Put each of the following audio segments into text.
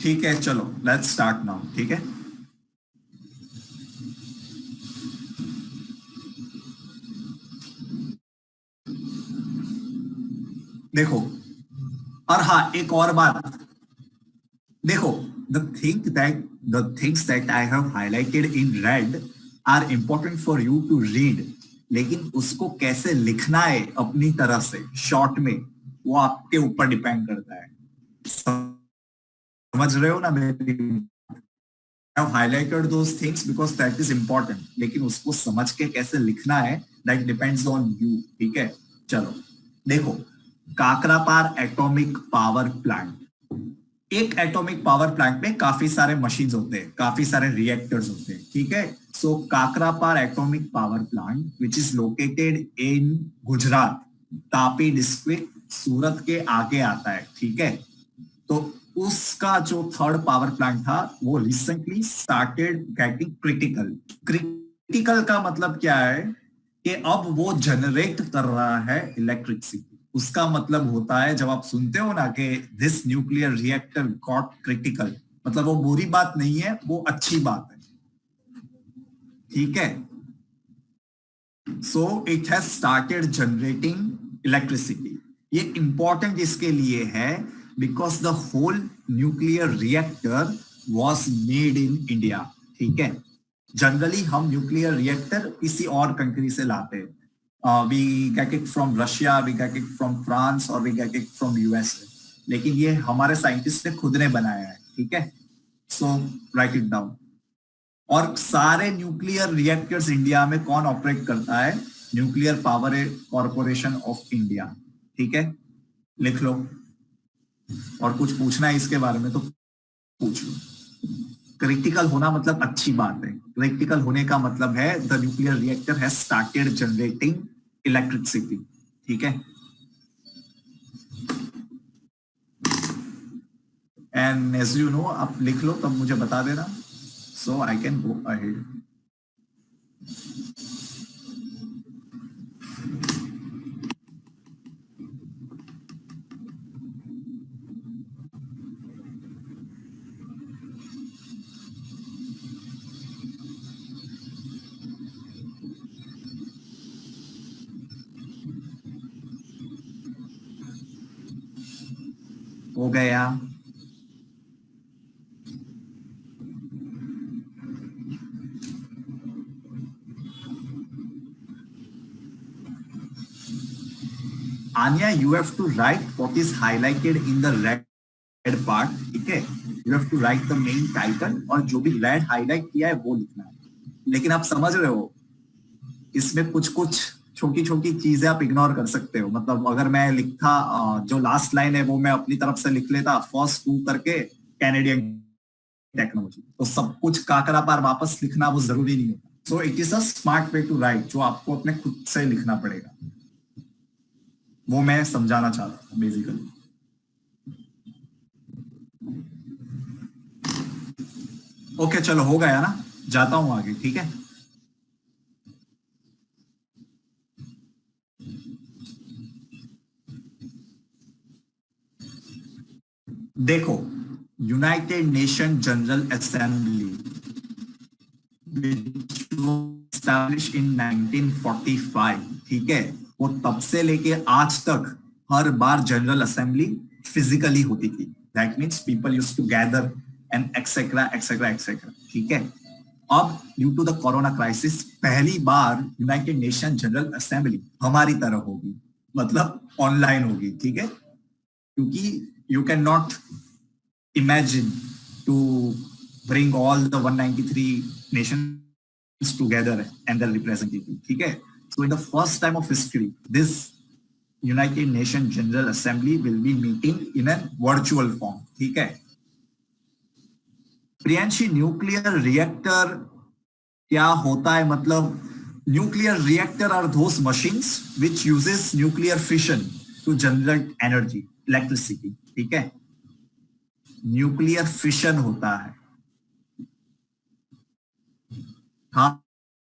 ठीक है, चलो लेट्स स्टार्ट नाउ। ठीक है, देखो, और हाँ एक और बात, देखो, the thing that the things that I have highlighted in red are important for you to read, लेकिन उसको कैसे लिखना है अपनी तरह से शॉर्ट में, वो आपके ऊपर डिपेंड करता है। समझ रहे हो ना मेरी? I have highlighted those things because that is important, लेकिन उसको समझ के कैसे लिखना है that depends on you। ठीक है, चलो देखो, काकरापार एटॉमिक पावर प्लांट, एक एटॉमिक पावर प्लांट में काफी सारे मशीन्स होते हैं, काफी सारे रिएक्टर्स होते हैं। ठीक है, so Kakrapar atomic power plant which is located in Gujarat, Tapi district, Surat के आगे आता है। ठीक है, तो उसका जो थर्ड पावर प्लांट था वो recently started getting critical. Critical का मतलब क्या है कि अब वो जनरेट कर रहा है इलेक्ट्रिसिटी। उसका मतलब होता है, जब आप सुनते हो ना कि this nuclear reactor got critical, मतलब वो बुरी बात नहीं है, वो अच्छी बात है। ठीक है, so it has started generating electricity. ये इंपॉर्टेंट इसके लिए है because the whole nuclear reactor was made in India. ठीक है, जनरली हम न्यूक्लियर रिएक्टर किसी और कंट्री से लाते हैं, we get it from Russia, we get it from France और we get it from USA, लेकिन ये हमारे साइंटिस्ट ने खुद ने बनाया है। ठीक है, सो राइट इट डाउन। और सारे न्यूक्लियर रिएक्टर्स इंडिया में कौन ऑपरेट करता है? Nuclear power corporation of India. ठीक है, लिख लो, और कुछ पूछना है इसके बारे में तो पूछ लो। क्रिटिकल होना मतलब अच्छी बात है। क्रिटिकल होने का मतलब है the nuclear reactor has started generating electricity. ठीक है, एंड एज यू नो, आप लिख लो तब मुझे बता देना, सो आई कैन गो अहेड। हो गया? Anya, you have to write what is highlighted in the red part. ठीक है, you have to write the main title और जो भी red highlight किया है वो लिखना है। लेकिन आप समझ रहे हो, इसमें कुछ कुछ छोटी छोटी चीजें आप इग्नोर कर सकते हो। मतलब अगर मैं लिखता, जो लास्ट लाइन है वो मैं अपनी तरफ से लिख लेता, फर्स्ट टू करके कैनेडियन टेक्नोलॉजी, तो सब कुछ काकरा पार वापस लिखना वो जरूरी नहीं होता। So it is a smart way to write, जो आपको अपने खुद से लिखना पड़ेगा, वो मैं समझाना चाहता हूँ बेसिकली। ओके चलो, हो गया ना, जाता हूं आगे। ठीक है, देखो, United Nation General assembly established in 1945। ठीक है, वो तब से लेके आज तक हर बार जनरल असेंबली फिजिकली होती थी। That means people used to gather and etcetera etcetera etcetera. ठीक है, अब due to the corona crisis पहली बार यूनाइटेड नेशन जनरल असेंबली हमारी तरह होगी, मतलब ऑनलाइन होगी। ठीक है, क्योंकि you can not imagine to bring all the 193 nations together and their representative। ठीक है, so in the first time of history, this United Nations General Assembly will be meeting in a virtual form। ठीक है, Priyanshi, nuclear reactor क्या होता है? मतलब nuclear reactor are those machines which uses nuclear fission to generate energy, electricity। ठीक है, nuclear fission होता है। हाँ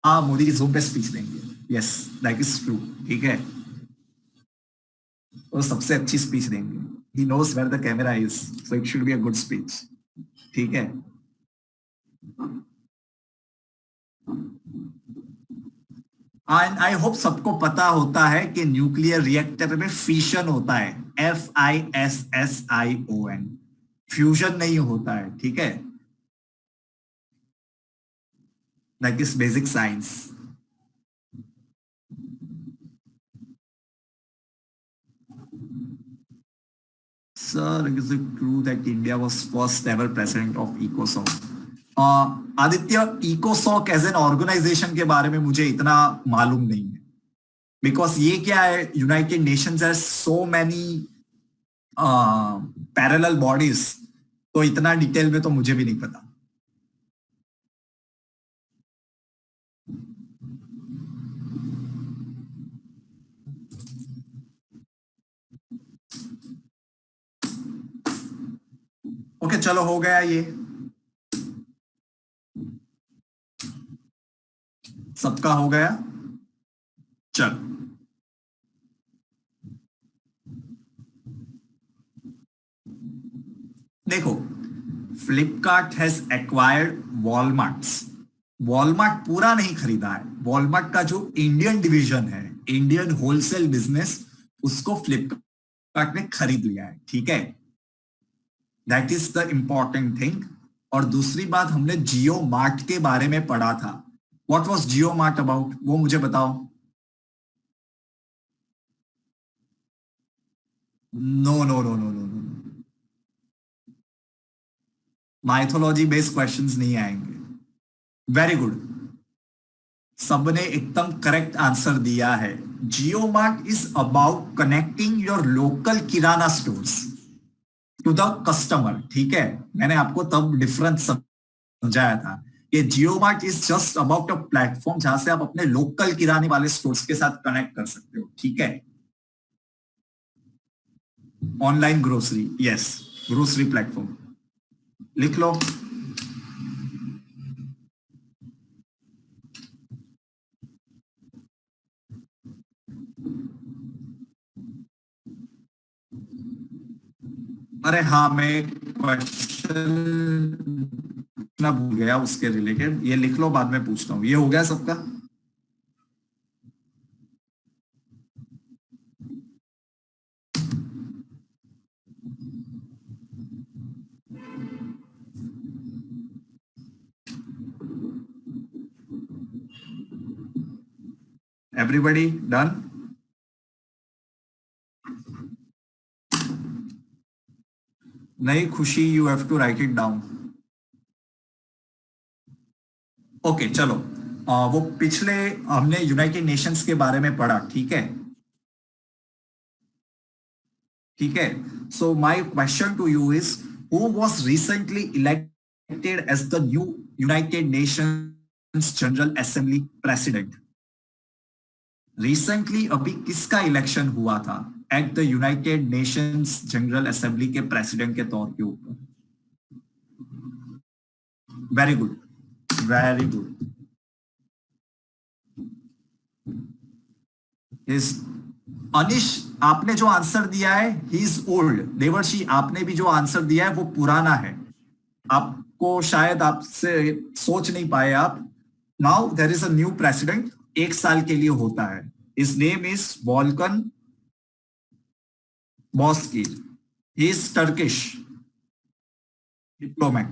हाँ, मोदी जी जूम पे स्पीच देंगे। Yes, that is true. ठीक है, वो सबसे अच्छी स्पीच देंगे। He knows where the camera is, so it should be a good speech. ठीक है। एंड आई होप सबको पता होता है कि न्यूक्लियर रिएक्टर में फिशन होता है, FISSION, फ्यूजन नहीं होता है, ठीक है। That is basic science. Sir, is it true that India was first ever president of ECOSOC? Aditya, ECOSOC as an organisation के बारे में मुझे इतना मालूम नहीं है, बिकॉज ये क्या है, United Nations has so many parallel bodies, तो इतना डिटेल में तो मुझे भी नहीं पता। ओके चलो, हो गया ये, सबका हो गया। चल, देखो, फ्लिपकार्ट हैज एक्वायर्ड वॉलमार्ट्स। वॉलमार्ट पूरा नहीं खरीदा है, वॉलमार्ट का जो इंडियन डिवीजन है, इंडियन होलसेल बिजनेस, उसको फ्लिपकार्ट ने खरीद लिया है, ठीक है। That is the important thing. और दूसरी बात, हमने जियो मार्ट के बारे में पढ़ा था। What was Jio Mart about, वो मुझे बताओ। No no no no no no, mythology based questions नहीं आएंगे। वेरी गुड, सबने एकदम करेक्ट आंसर दिया है। Jio mart is about connecting your local kirana stores to the customer, ठीक है। मैंने आपको तब डिफरेंस समझाया था कि Jio mart is just about a platform जहां से आप अपने लोकल किराने वाले स्टोर्स के साथ कनेक्ट कर सकते हो, ठीक है। Online grocery, yes, grocery platform, लिख लो। अरे हाँ, मैं क्वेश्चन ना भूल गया उसके रिलेटेड, ये लिख लो, बाद में पूछता हूँ। ये हो गया सबका। Everybody done? नहीं Khushi, you have to write it down. Okay चलो, वो पिछले हमने यूनाइटेड नेशंस के बारे में पढ़ा, ठीक है। ठीक है, so my question to you is, who was recently elected as the new United Nations General Assembly president? Recently अभी किसका इलेक्शन हुआ था at the United Nations General Assembly के प्रेसिडेंट के तौर के ऊपर? Very good, very good. Is Anish, आपने जो आंसर दिया है ही इज ओल्ड। देवर्षि, आपने भी जो आंसर दिया है वो पुराना है, आपको शायद आपसे सोच नहीं पाए आप। Now there is a new president, 1 साल के लिए होता है। His name is Volkan Bozkir, he is Turkish diplomat,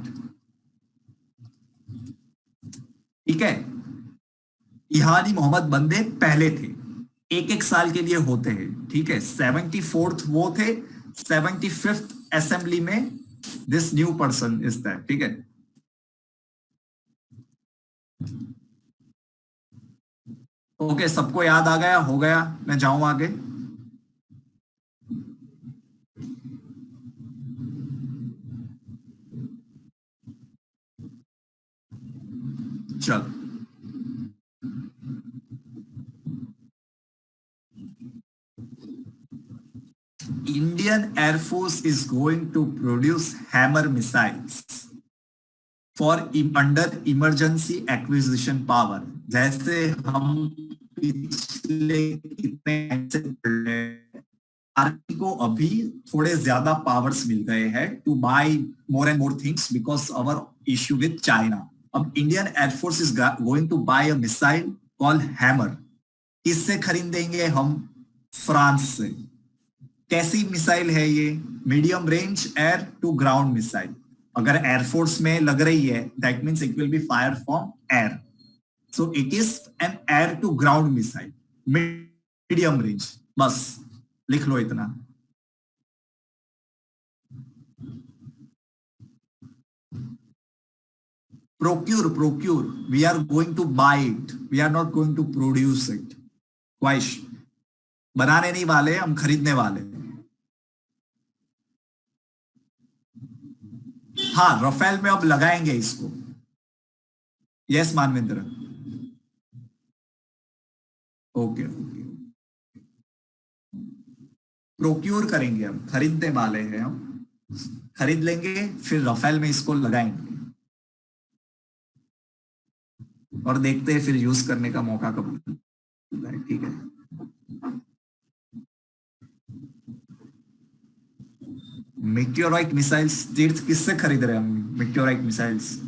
ठीक है। इहानी मोहम्मद बंदे पहले थे, 1 1 साल के लिए होते हैं, ठीक है। 74th वो थे, 75th असेंबली में this new person is that, ठीक है। ओके, सबको याद आ गया, हो गया, मैं जाऊं आगे। चल, Indian Air Force is going to produce hammer missiles for under emergency acquisition power। जैसे हम पिछले कितने आर्मी को अभी थोड़े ज्यादा पावर्स मिल गए हैं to buy more and more things because our issue with China. अब Indian air force is going to buy a missile called Hammer. किससे खरीदेंगे हम? फ्रांस से. कैसी मिसाइल है ये? Medium range air to ground missile. अगर एयरफोर्स में लग रही है that means it will be fire from air. So it is an air to ground missile, medium range. बस लिख लो इतना. Procure. We are going to buy it. We are not going to produce it. Waish. बनाने नहीं वाले, हम खरीदने वाले. हाँ, रफेल में अब लगाएंगे इसको. यस मानवेंद्र. ओके. प्रोक्यूर करेंगे, हम खरीदने वाले हैं. हम खरीद लेंगे, फिर रफेल में इसको लगाएंगे और देखते हैं फिर यूज करने का मौका कब मिलता है. ठीक है. मेट्योराइट मिसाइल्स तीर्थ किससे खरीद रहे हैं हम? मेट्योराइट मिसाइल्स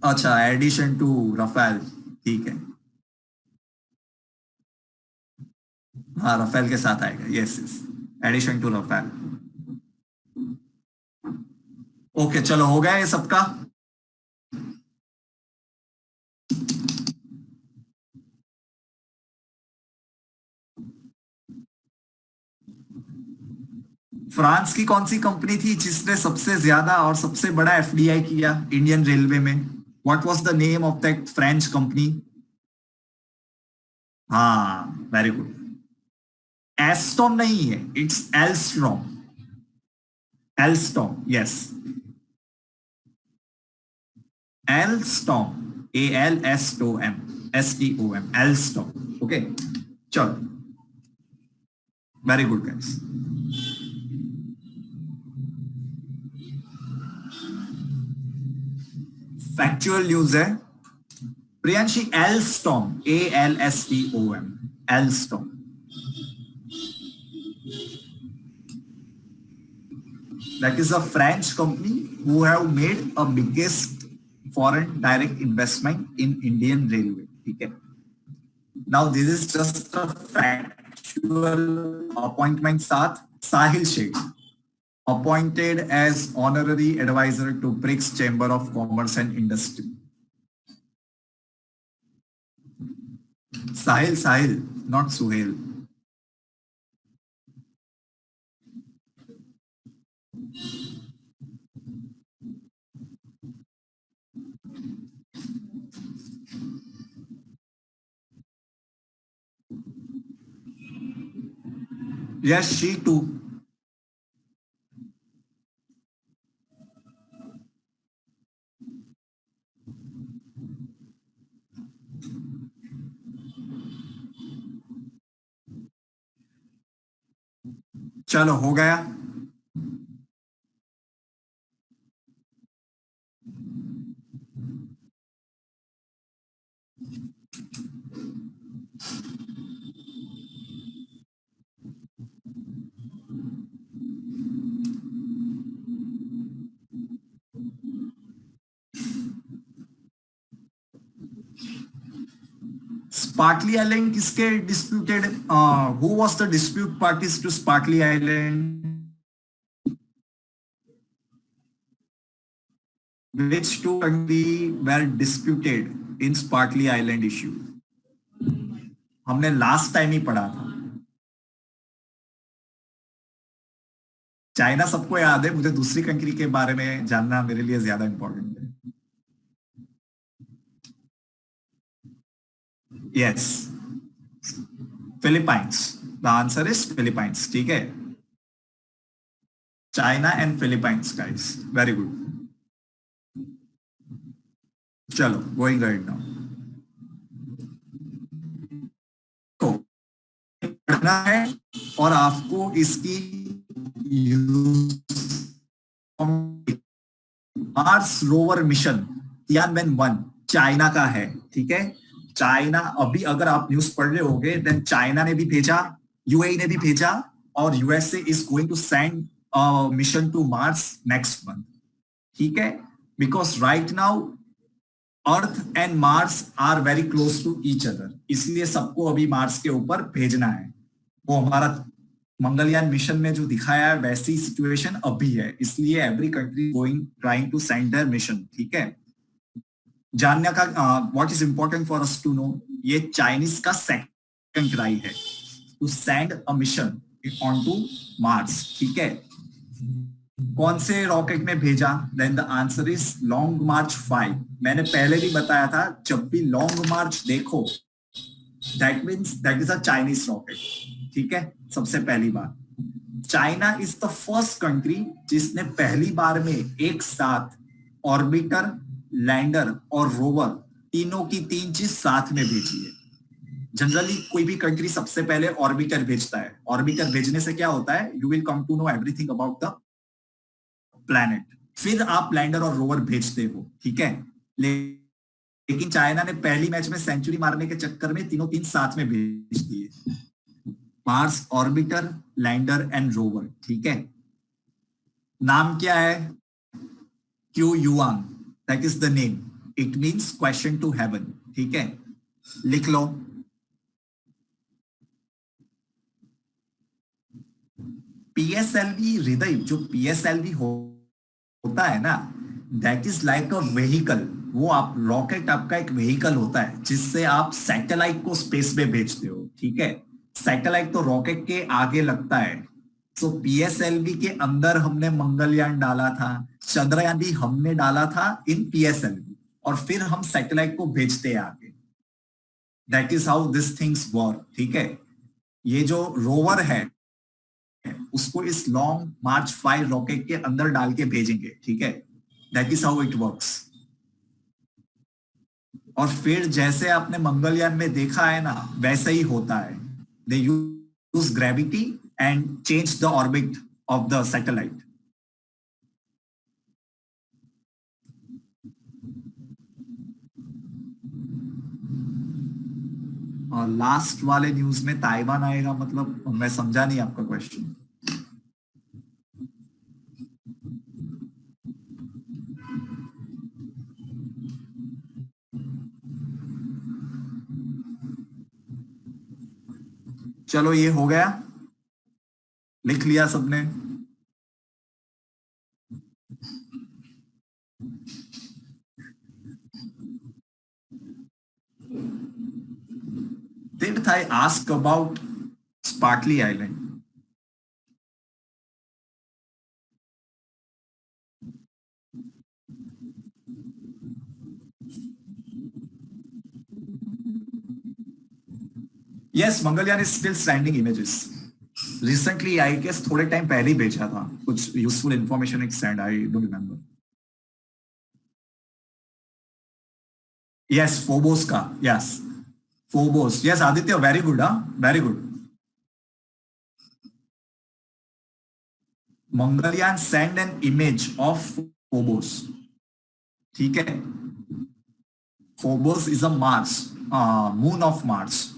अच्छा, एडिशन टू रफेल. ठीक है. हाँ, रफेल के साथ आएगा. Yes addition to Rafale. Okay चलो, हो गया ये सबका. फ्रांस की कौन सी कंपनी थी जिसने सबसे ज्यादा और सबसे बड़ा एफडीआई किया इंडियन रेलवे में? What was the name of that French company? हाँ, वेरी गुड. एस्टॉम नहीं है, it's Alstrom. Alstom, yes. Alstom, ALSTOM, STOM, Alstom. Okay चलो, very good guys. Factual news है Priyanshi. Alstom, ALSTOM, Alstom. That is a French company who have made a biggest foreign direct investment in Indian Railway. ठीक है. Now this is just a factual appointment. साथ साहिल Sheikh appointed as honorary advisor to BRICS Chamber of Commerce and Industry. Sahil, not Suhail. Yes, she too. चलो हो गया. Spratly island किसके disputed? Who was the dispute parties to Spratly island? Which two countries were disputed in Sparkly Island issue? हमने last time ही पढ़ा था. China सबको याद है, मुझे दूसरी कंट्री के बारे में जानना मेरे लिए ज्यादा इंपॉर्टेंट है. Yes, Philippines. The answer is Philippines. ठीक है. China and Philippines guys, very good. चलो गोइंग राइट नाउ. तो पढ़ना है और आपको इसकी Mars rover mission Tianwen 1 China का है, ठीक है। चाइना, अभी अगर आप न्यूज पढ़ रहे होगे, देन चाइना ने भी भेजा, यूएई ने भी भेजा, और USA is going to send mission to Mars next month, ठीक है। Because right now Earth and Mars are very close to each other, इसलिए सबको अभी मार्स के ऊपर भेजना है। वो हमारा मंगलयान मिशन में जो दिखाया है वैसी सिचुएशन अभी है, इसलिए every country going trying to send their mission, ठीक है। जानने का what is important for us to know, ये चाइनीज का सेकंड ट्राई है to send a mission on to Mars, ठीक है। कौन से रॉकेट में भेजा? Then the answer is Long March 5। मैंने पहले भी बताया था, जब भी लॉन्ग मार्च देखो that means that is a Chinese rocket, ठीक है। सबसे पहली बात, China is the first country जिसने पहली बार में एक साथ ऑर्बिटर, लैंडर और रोवर तीनों की तीन चीज साथ में भेजी है। जनरली कोई भी कंट्री सबसे पहले ऑर्बिटर भेजता है। ऑर्बिटर भेजने से क्या होता है, you will come to know everything about the planet, फिर आप लैंडर और रोवर भेजते हो, ठीक है। लेकिन चाइना ने पहली मैच में सेंचुरी मारने के चक्कर में तीनों तीन साथ में भेज दिए, Mars orbiter, lander and rover, ठीक है। नाम क्या है? Qu Yuan, that is the name, it means question to heaven, ठीक है। लिख लो। पीएसएलवी हृदय, जो पीएसएलवी होता है ना, that is like a vehicle. वो आप रॉकेट, आपका एक व्हीकल होता है जिससे आप सैटेलाइट को स्पेस में भेजते हो, ठीक है। सैटेलाइट तो रॉकेट के आगे लगता है। सो पीएसएलवी के अंदर हमने मंगलयान डाला था, चंद्रयान भी हमने डाला था इन पीएसएलवी, और फिर हम सैटेलाइट को भेजते हैं आगे। That is how this things work, ठीक है। ये जो रोवर है उसको इस लॉन्ग मार्च 5 रॉकेट के अंदर डाल के भेजेंगे, ठीक है। That is how it works. और फिर जैसे आपने मंगलयान में देखा है ना, वैसा ही होता है। They use gravity and change the orbit of the satellite. और लास्ट वाले न्यूज में ताइवान आएगा, मतलब मैं समझा नहीं आपका क्वेश्चन। चलो ये हो गया, लिख लिया सबने। Did I ask about Spratly Island? Yes, Mangalyaan is still sending images. Recently, I guess थोड़े टाइम पहले ही भेजा था कुछ यूजफुल इंफॉर्मेशन एक send, I don't remember. Yes, Phobos का, yes. Phobos, yes Aditya, very good, हाँ very good. Mangalyaan send an image of Phobos, ठीक है। Phobos is a Mars, moon of Mars.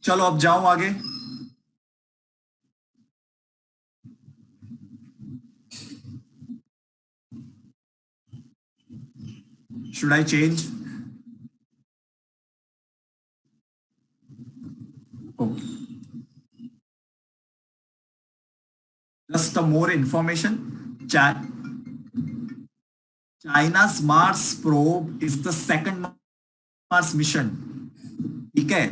चलो अब जाओ आगे। Should I change? Okay, just a more information. China's Mars probe is the second Mars mission, ठीक है।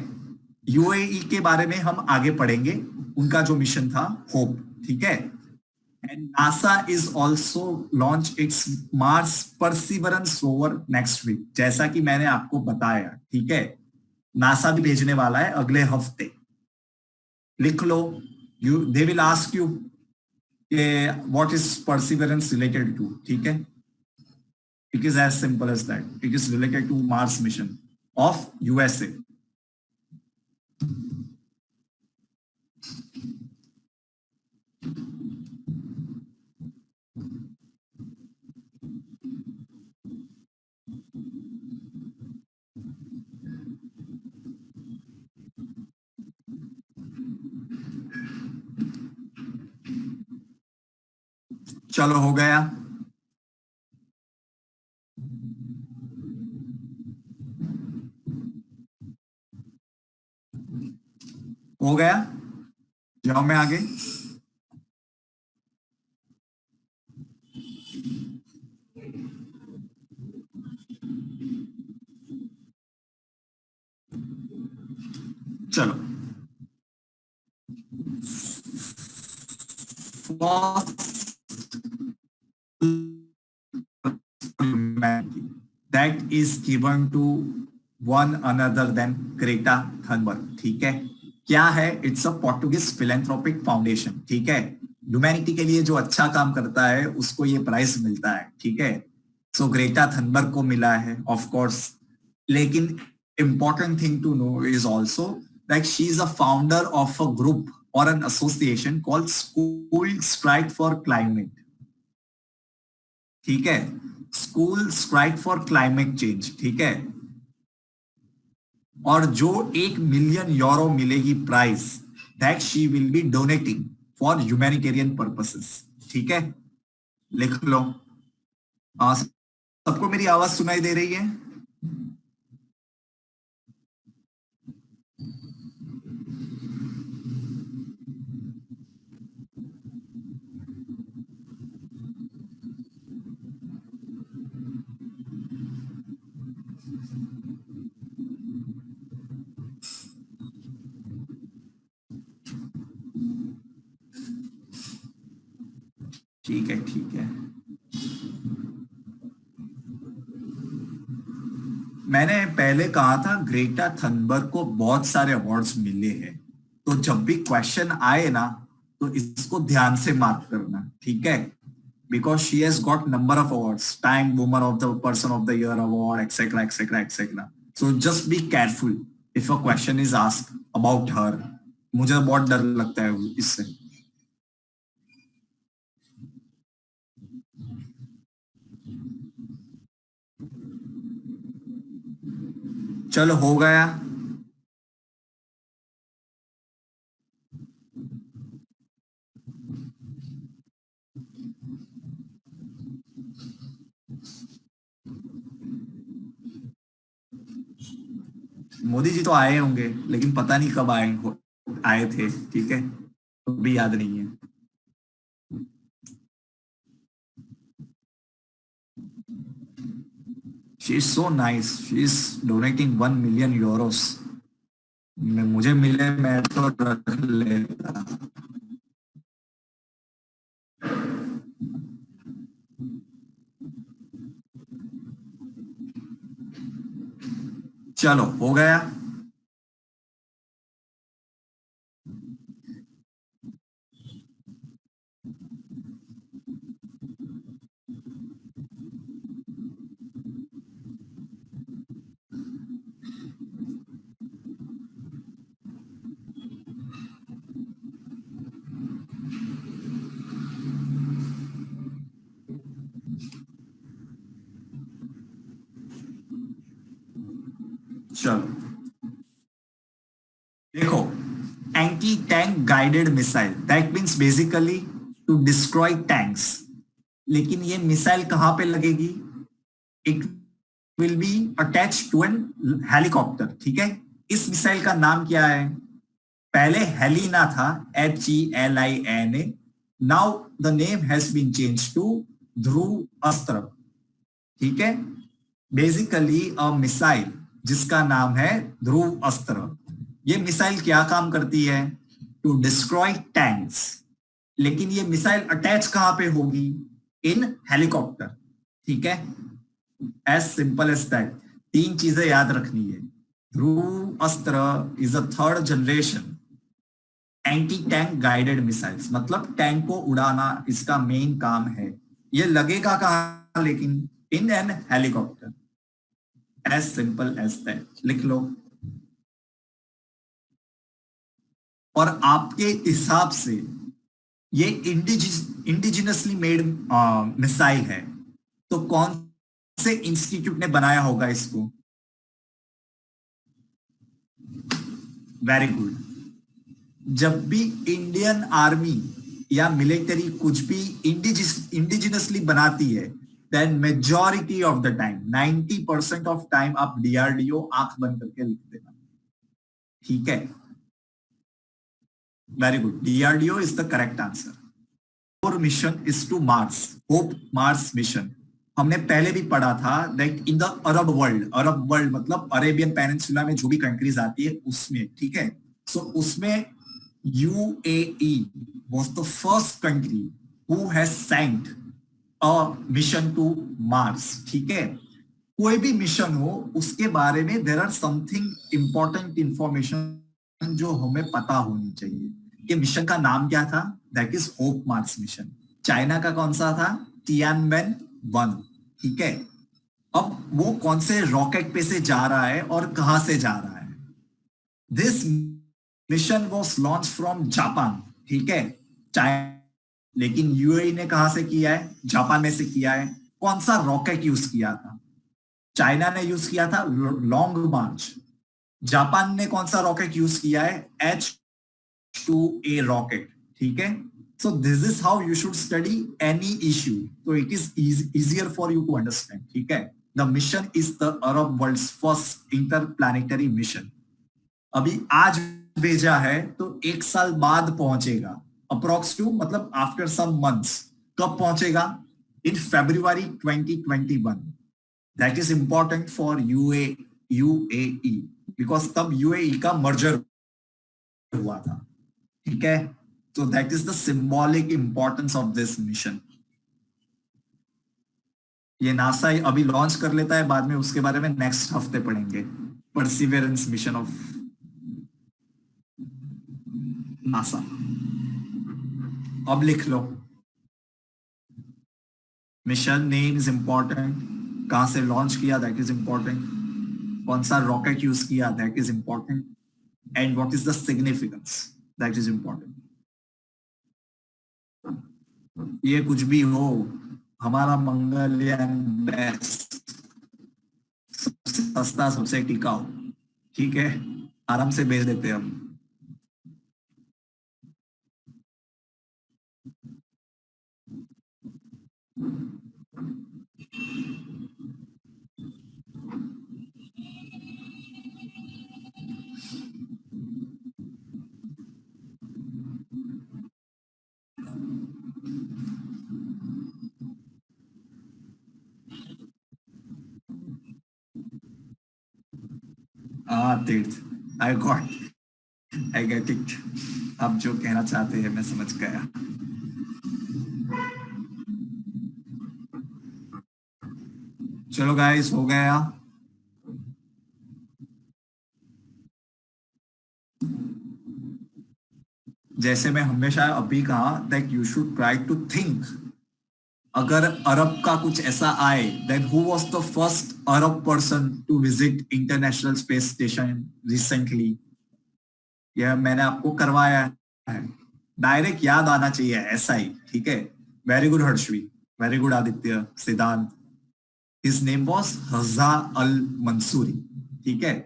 UAE के बारे में हम आगे पढ़ेंगे, उनका जो मिशन था होप, ठीक है। And NASA is also launch its Mars Perseverance rover next week, जैसा कि मैंने आपको बताया, ठीक है। नासा भी भेजने वाला है अगले हफ्ते। लिख लो। You they will ask you what is Perseverance related to, ठीक है। It is as simple as that. It is related to Mars mission of USA. चलो हो गया। हो गया, जाओ मैं आगे। चलो, that is given to one another then Greta Thunberg. ठीक है, क्या है? It's a Portuguese philanthropic foundation. ठीक है, ह्यूमैनिटी के लिए जो अच्छा काम करता है उसको ये प्राइज मिलता है। ठीक है, सो ग्रेटा थनबर्ग को मिला है ऑफ कोर्स। लेकिन important thing to know is also that she is a founder of a group or an association called School Strike for Climate। ठीक है, school strike for climate change. ठीक है, और जो 1 मिलियन यूरो मिलेगी prize, that she will be donating for humanitarian purposes. ठीक है, लिख लो। सबको मेरी आवाज सुनाई दे रही है? ठीक है, ठीक है। मैंने पहले कहा था ग्रेटा थनबर्ग को बहुत सारे अवार्ड्स मिले हैं, तो जब भी क्वेश्चन आए ना तो इसको ध्यान से मार्क करना। ठीक है, because she has got number of awards, time woman of the person of the year award, etc, etc, etc, so just be careful if a question is asked about her। मुझे बहुत डर लगता है इससे। चलो हो गया। मोदी जी तो आए होंगे, लेकिन पता नहीं कब आए थे। ठीक है, तो भी याद नहीं है। She is so nice, she is donating 1 million Euros. मुझे मिले मैं तो रख लेता। चलो हो गया। चलो देखो, anti tank guided missile, that means basically to destroy tanks. लेकिन ये मिसाइल कहां पे लगेगी? It will be attach to an helicopter. ठीक है, इस मिसाइल का नाम क्या है? पहले हेलिना था, HELINA। Now the name has been change to Dhruv Astra. ठीक है, बेसिकली अ मिसाइल जिसका नाम है ध्रुव अस्त्र। ये मिसाइल क्या काम करती है? To destroy tanks. लेकिन ये मिसाइल अटैच कहां पे होगी? In helicopter. ठीक है, एज सिंपल एज दैट। तीन चीजें याद रखनी है। ध्रुव अस्त्र is a third generation anti tank guided missiles, मतलब टैंक को उड़ाना इसका मेन काम है। ये लगेगा कहां लेकिन? In an helicopter. As simple as that, लिख लो। और आपके हिसाब से ये इंडिजिनसली मेड मिसाइल है, तो कौन से इंस्टीट्यूट ने बनाया होगा इसको? Very good. जब भी इंडियन आर्मी या मिलिट्री कुछ भी बनाती है, then majority of the time 90% of time आप डीआरडीओ आंख बंद करके लिख देना, ठीक है। Very good, DRDO is the correct answer. और mission is to Mars, hope Mars mission. हमने पहले भी पढ़ा था that in the Arab world, Arab world मतलब अरेबियन पेनिनसुला में जो भी कंट्रीज आती है उसमें, ठीक है। सो उसमें UAE was the first country who has sent a mission to Mars, ठीक है। कोई भी मिशन हो उसके बारे में there are something important information जो हमें पता होनी चाहिए। कि मिशन का नाम क्या था, that is hope Mars mission. China का कौन सा था, टियानमेन 1, ठीक है। अब वो कौन से रॉकेट पे से जा रहा है और कहां से जा रहा है। This mission was launch from Japan, ठीक है। चाइना, लेकिन यूएई ने कहां से किया है, जापान में से किया है। कौन सा रॉकेट यूज किया था, चाइना ने यूज किया था लॉन्ग मार्च। जापान ने कौन सा रॉकेट यूज किया है, H2A रॉकेट, ठीक है। So this is how you should study any issue. So it is easier for you to understand. ठीक है. The mission is the Arab world's first interplanetary mission. अभी आज भेजा है तो 1 साल बाद पहुंचेगा, अप्रोक्स टू मतलब आफ्टर सम मंथ्स। कब पहुंचेगा, इन February 2021। That is important for UAE because तब यूएई का मर्जर हुआ था, ठीक है। So that is the symbolic importance of this mission. ये नासा अभी लॉन्च कर लेता है, बाद में उसके बारे में नेक्स्ट हफ्ते पढ़ेंगे। Perseverance mission of NASA. अब लिख लो, मिशन नेम इज इंपॉर्टेंट, कहां से लॉन्च किया दैट इज इंपॉर्टेंट, कौन सा रॉकेट यूज किया that is important, and what is the significance that is important. ये कुछ भी हो, हमारा मंगलयान बेस्ट, सबसे सस्ता सबसे टिकाऊ, ठीक है। आराम से भेज देते हैं हम। तीर्थ, आई गेट इट। आप जो कहना चाहते हैं मैं समझ गया। चलो गाइस, हो गया। जैसे मैं हमेशा अभी कहा that you should try to think, अगर अरब का कुछ ऐसा आए, then who was the first Arab person to visit International Space Station recently. यह मैंने आपको करवाया है, डायरेक्ट याद आना चाहिए ऐसा ही, ठीक है। Very good Harshvi, very good Aditya, Siddhant. His name was हजा अल मंसूरी, ठीक है।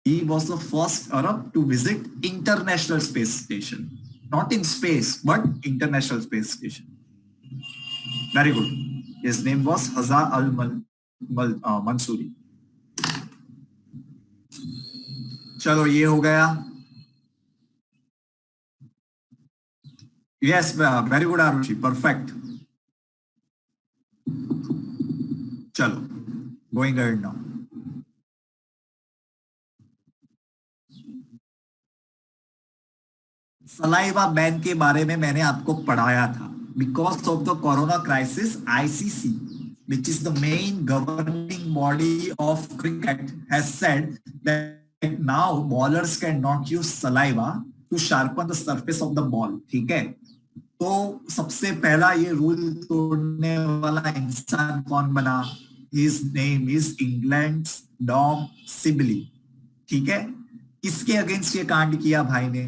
He was the first Arab to visit International Space Station. Not in space, but International Space Station. Very good. His name was Haza Mansouri. चलो ये हो गया। Yes, very good Arushi, perfect. चलो, going ahead now. Saliva ban के बारे में मैंने आपको पढ़ाया था। Because of the corona crisis, ICC, which is the main governing body of cricket, has said that now bowlers cannot use saliva to sharpen the surface of the ball, ठीक है। तो सबसे पहला ये रूल तोड़ने वाला इंसान कौन बना, his name is England Dom Sibley, ठीक है। किसके अगेंस्ट ये कांड किया भाई ने,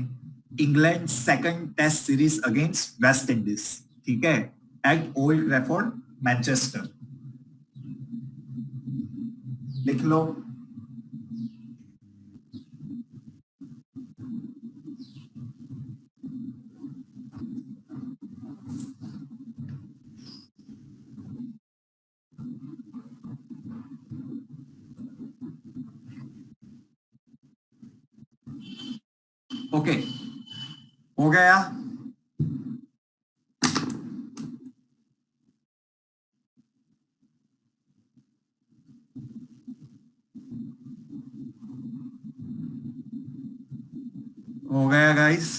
England second test series against West Indies, ठीक है, एट ओल्ड ट्रैफोर्ड मैनचेस्टर। लिख लो। ओके, हो गया। हो गया guys.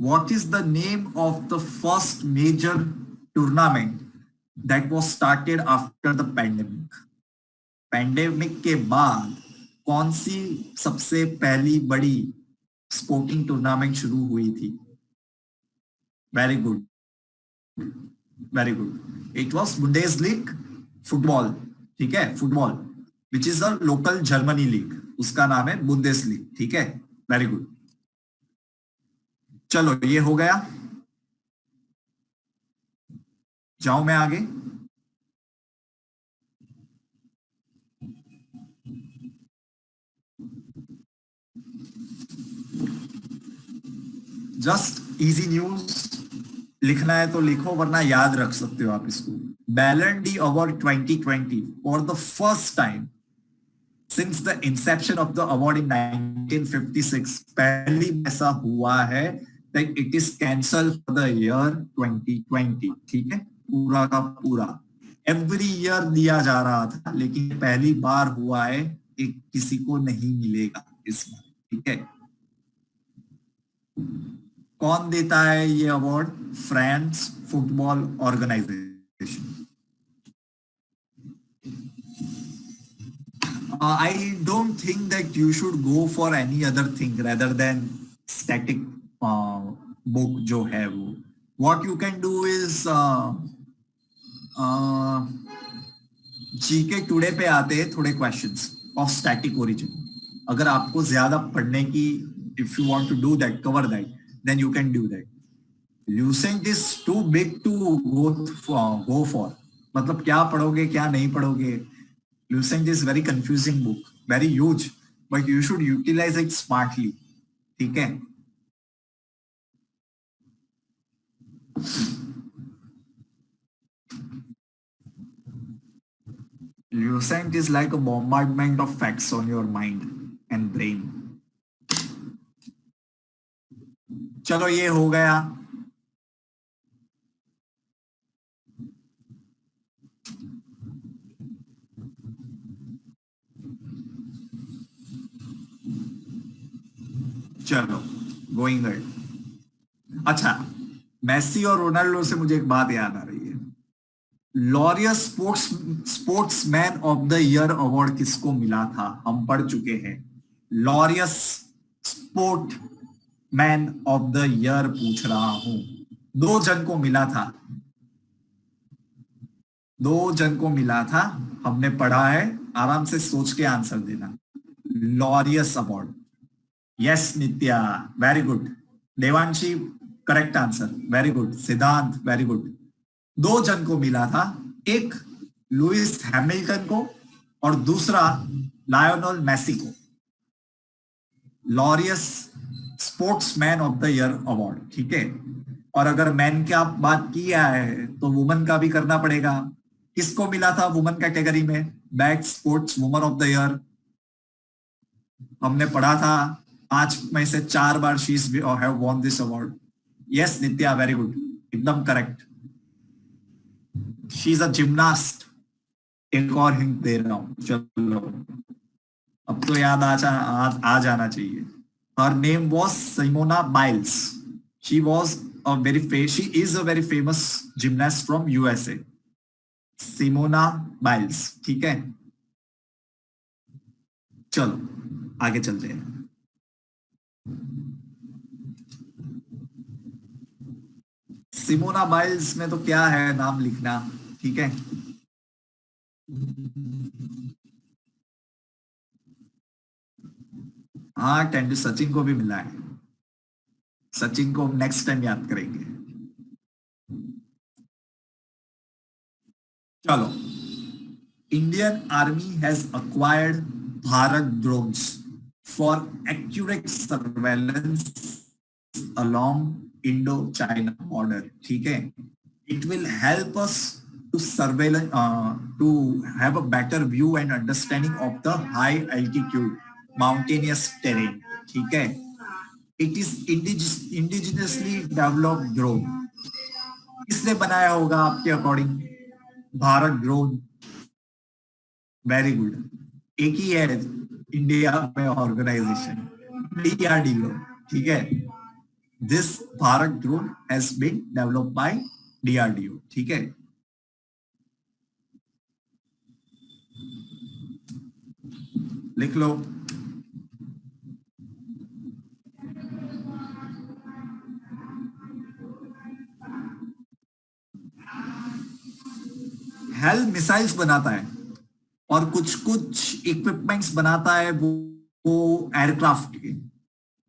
What is the name of the first major tournament that was started after the pandemic? Pandemic के बाद कौन सी सबसे पहली बड़ी स्पोर्टिंग टूर्नामेंट शुरू हुई थी? Very good, very good. It was Bundesliga football. ठीक है, football which is a local Germany league, उसका नाम है बुंदेसलीग। ठीक है, वेरी गुड। चलो ये हो गया, जाऊं मैं आगे। जस्ट इजी न्यूज, लिखना है तो लिखो वरना याद रख सकते हो आप इसको। बैलन D award 2020 for the first time since the Inception of the award in 1956, पहली ऐसा हुआ है that it is cancel for the year 2020। ठीक है, पूरा का पूरा एवरी ईयर दिया जा रहा था, लेकिन पहली बार हुआ है, एक किसी को नहीं मिलेगा इस बार। ठीक है, कौन देता है ये award? France football organisation. I don't think that you should go for any other thing rather than static book जो है वो। What you can do is GK today पे आते हैं थोड़े क्वेश्चंस ऑफ स्टैटिक ओरिजिन। अगर आपको ज्यादा पढ़ने की, if you want to do that, cover that, then you can do that. Lucent is too big to go for, मतलब क्या पढ़ोगे क्या नहीं पढ़ोगे। Lucent is very confusing book, very huge, but you should utilize it smartly. ठीक है, Lucent is like a bombardment of facts on your mind and brain. चलो ये हो गया। चलो गोइंग गुड। अच्छा, मेसी और रोनाल्डो से मुझे एक बात याद आ रही है। Laureus sportsman of the year award किसको मिला था? हम पढ़ चुके हैं। Laureus sport man of the year पूछ रहा हूं। 2 जन को मिला था, 2 जन को मिला था, हमने पढ़ा है, आराम से सोच के आंसर देना। Laureus award. Yes Nitya, very good. Devanshi correct answer, very good. Siddhant very good. 2 जन को मिला था, एक लुइस हैमिल्टन को और दूसरा लायोनेल मेसी को। Laureus sportsman of the year award. ठीक है, और अगर मैन की आप बात किया है तो वुमन का भी करना पड़ेगा। किसको मिला था वुमन कैटेगरी में? Best sports woman of the year, हमने पढ़ा था। 5 में से 4 बार she have won this award. Yes Nitya, very good, एकदम correct. She is a gymnast. एक और हिंट दे रहा हूं, चलो अब तो याद आ जाना चाहिए। Her name was Simona Biles. She is a very famous gymnast from USA. Simona Biles. ठीक है, चलो आगे चलते हैं। सिमोना बाइल्स में तो क्या है, नाम लिखना। ठीक है, हाँ टेंडू सचिन को भी मिला है। सचिन को नेक्स्ट टाइम याद करेंगे। चलो, Indian army has acquired Bharat drones for accurate surveillance along Indo-China border. ठीक है, it will help us to surveillance, to have a better view and understanding of the high altitude mountainous terrain. ठीक है, it is indigenously developed drone. किसने बनाया होगा आपके according? Bharat drone. Very good, एक ही है इंडिया में ऑर्गेनाइजेशन, DRDO। ठीक है, this Bharat drone has been developed by DRDO। ठीक है, लिख लो। हेल मिसाइल्स बनाता है और कुछ कुछ इक्विपमेंट्स बनाता है वो एयरक्राफ्ट के।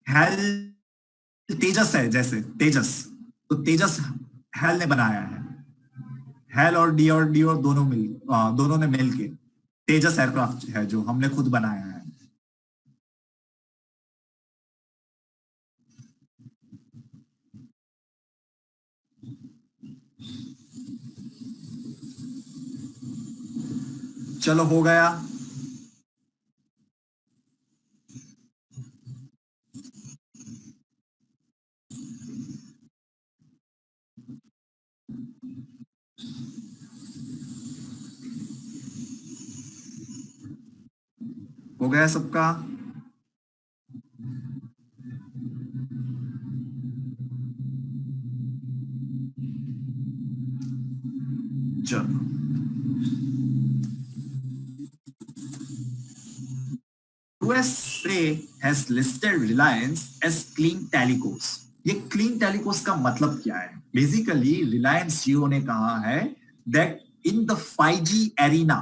हेल तेजस है, जैसे तेजस, तो तेजस हेल ने बनाया है। हेल और DRDO दोनों ने मिलके तेजस एयरक्राफ्ट है जो हमने खुद बनाया है। चलो हो गया। हो गया सबका? चलो, USA has listed Reliance as clean telecos। ये क्लीन टेलीकोस का मतलब क्या है? बेसिकली रिलायंस जियो ने कहा है that in the 5G arena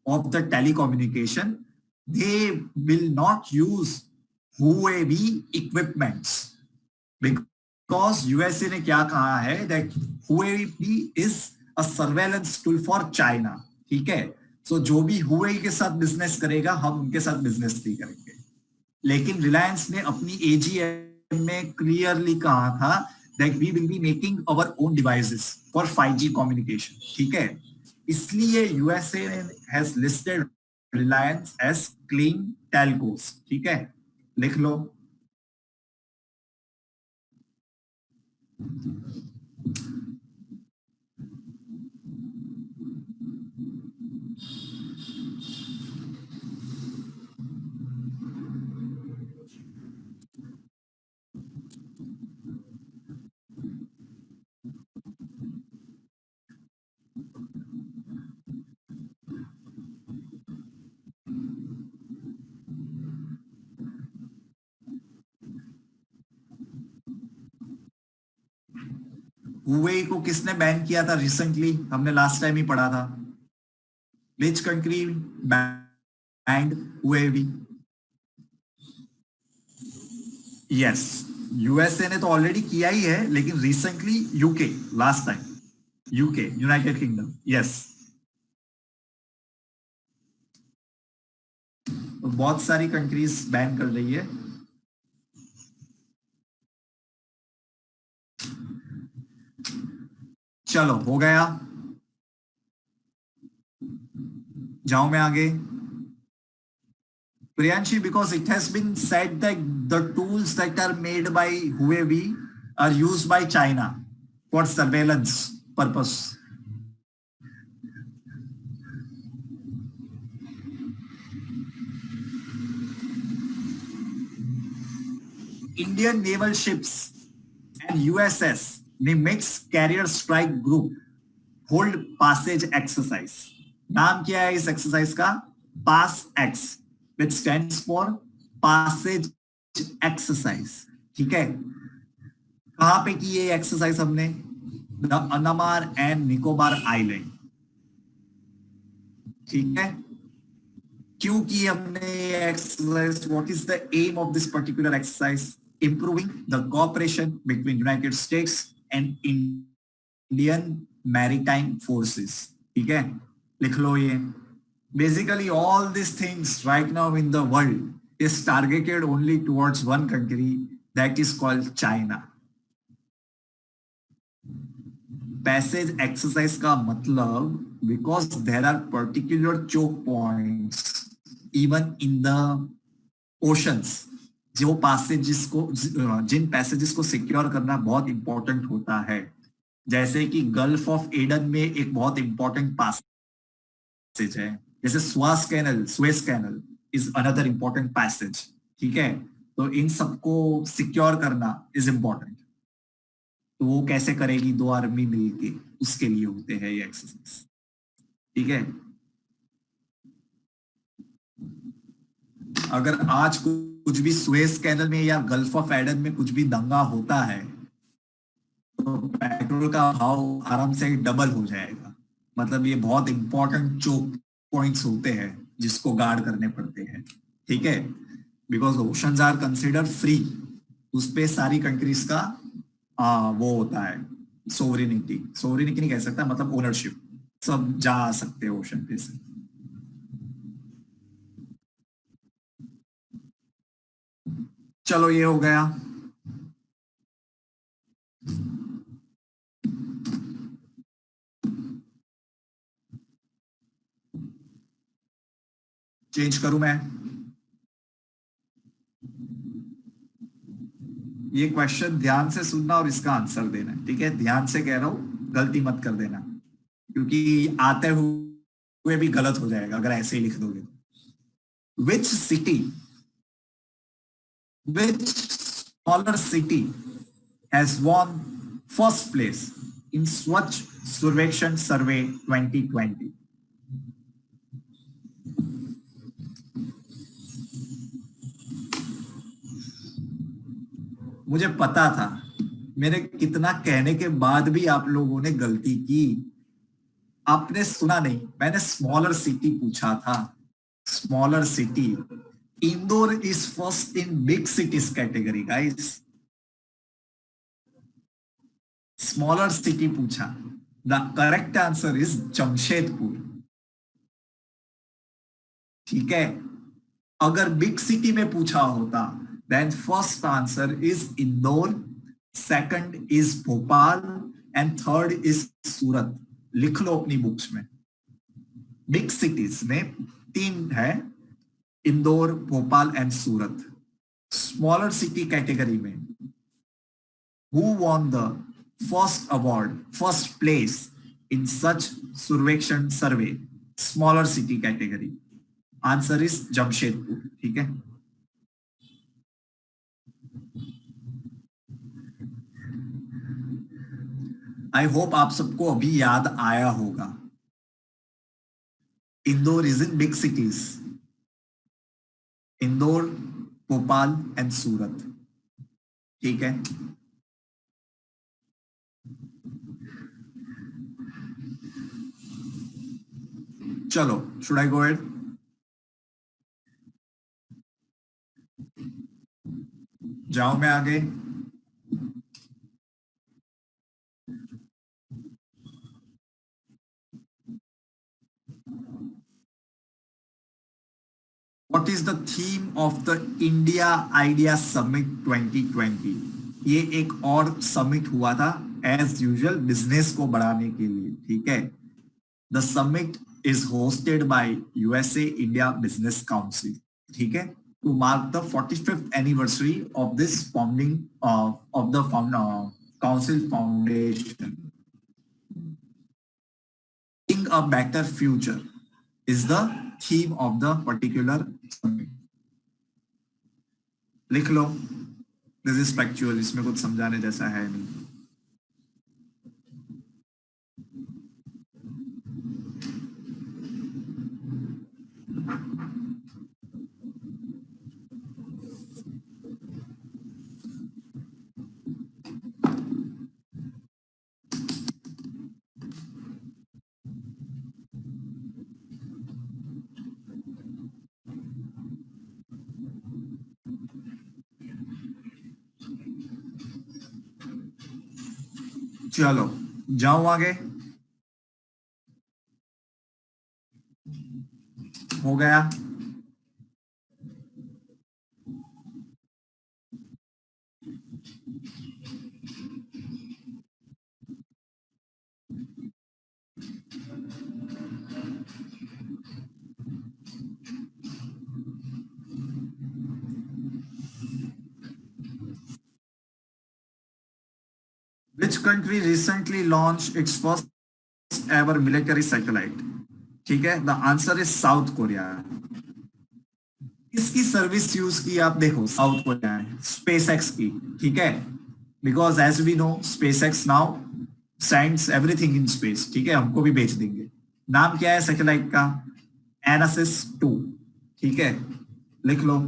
of the telecommunication they will not use Huawei equipments, because USA ने क्या कहा है that Huawei is a surveillance tool for China। ठीक है, सो जो भी Huawei के साथ बिजनेस करेगा हम उनके साथ बिजनेस नहीं करेंगे। लेकिन रिलायंस ने अपनी AGM में क्लियरली कहा था that we will be making our own devices for 5G communication। ठीक है, इसलिए USA has listed Reliance as clean telcos। ठीक है, लिख लो। हुवेई को किसने बैन किया था रिसेंटली? हमने लास्ट टाइम ही पढ़ा था। Which country band Huawei? Yes, USA ने तो ऑलरेडी किया ही है, लेकिन recently UK, last time UK, United kingdom. Yes, तो बहुत सारी कंट्रीज बैन कर रही है। चलो हो गया, जाओ मैं आगे। Priyanshi, because it has been said that the tools that are made by Huawei are used by China for surveillance purpose। Indian naval ships and USS Nimitz carrier strike group hold passage exercise। नाम क्या है इस exercise का? पास x, which stands for passage exercise। ठीक है, कहां पे की ये एक्सरसाइज हमने? The Andaman and Nicobar island. ठीक है, क्यों की हमने exercise? What is the aim of this particular exercise? improving the cooperation between United States and Indian maritime forces। ठीक है, लिख लो ये। Basically all these things right now in the world is targeted only towards one country, that is called China। Passage exercise का मतलब because there are particular choke points even in the oceans, जो passages को, जिन passages को secure करना बहुत important होता है, जैसे कि गल्फ ऑफ एडन में एक बहुत इंपॉर्टेंट पैसेज है, जैसे Suez canal is another important passage. ठीक है, तो इन सबको सिक्योर करना इज इंपॉर्टेंट। तो वो कैसे करेगी दो आर्मी मिलके, उसके लिए होते हैं ये एक्सरसाइज। ठीक है, अगर आज कुछ भी स्वेस कैनल में या गल्फ ऑफ एडन में कुछ भी दंगा होता है तो पेट्रोल का भाव आराम से डबल हो जाएगा। मतलब ये बहुत इंपॉर्टेंट चोक पॉइंट्स होते हैं जिसको गार्ड करने पड़ते हैं। ठीक है, because oceans are considered free, उस पे सारी कंट्रीज का वो होता है, सोवरेनिटी नहीं कह सकता, मतलब ओनरशिप, सब जा सकते हैं ओशन पे से। चलो ये हो गया। चेंज करूं मैं? ये क्वेश्चन ध्यान से सुनना और इसका आंसर देना, ठीक है? ध्यान से कह रहा हूं, गलती मत कर देना, क्योंकि आते हुए भी गलत हो जाएगा अगर ऐसे ही लिख दोगे। Which city, which smaller city has won first place in स्वच्छ सर्वेक्षण सर्वे 2020? मुझे पता था, मेरे कितना कहने के बाद भी आप लोगों ने गलती की। आपने सुना नहीं, मैंने स्मॉलर सिटी पूछा था, smaller city. Indore is first in big cities category guys. Smaller city पूछा, the correct answer is Jamshedpur. ठीक है, अगर बिग सिटी में पूछा होता then first answer is Indore, second is Bhopal and third is Surat. लिख लो अपनी बुक्स में। बिग सिटीज में तीन है, Indore, Bhopal and Surat. Smaller city category में who won the first award, first place in such surveक्षण survey, smaller city category? Answer is Jamshedpur. ठीक है, आई होप आप सबको अभी याद आया होगा। Indore is in big cities, Indore, Bhopal and Surat. ठीक है, चलो शुड आई गो एड? जाओ मैं आगे। What is the theme of the India Idea Summit 2020? ये एक और समिट हुआ था एज यूजुअल बिजनेस को बढ़ाने के लिए। ठीक है, the summit is hosted by USA India business council. ठीक है, to mark the 45th anniversary of this founding of the council foundation. A better future is the theme of the particular summit. लिख लो, this is factual, इसमें कुछ समझाने जैसा है नहीं। चलो जाऊं आगे। हो गया। Which country recently launch its first ever military satellite? ठीक है, the answer is South Korea. किसकी सर्विस यूज की आप देखो, साउथ कोरिया है, स्पेस एक्स की। ठीक है, because as we know SpaceX now sends everything in space. ठीक है, हमको भी भेज देंगे। नाम क्या है सैटेलाइट का? एनासिस 2। ठीक है, लिख लो।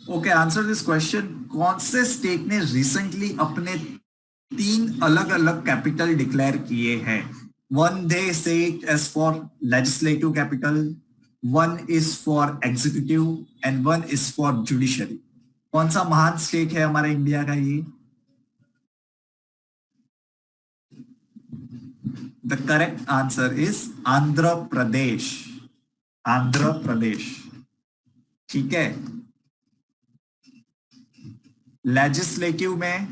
Okay, answer this question. कौन से स्टेट ने रिसेंटली अपने 3 अलग अलग कैपिटल डिक्लेयर किए हैं? One they say it as for legislative capital, one is for executive and one is for judiciary. कौन सा महान स्टेट है हमारे इंडिया का ये? The correct answer is Andhra Pradesh. Andhra Pradesh. ठीक है, लेजिस्लेटिव में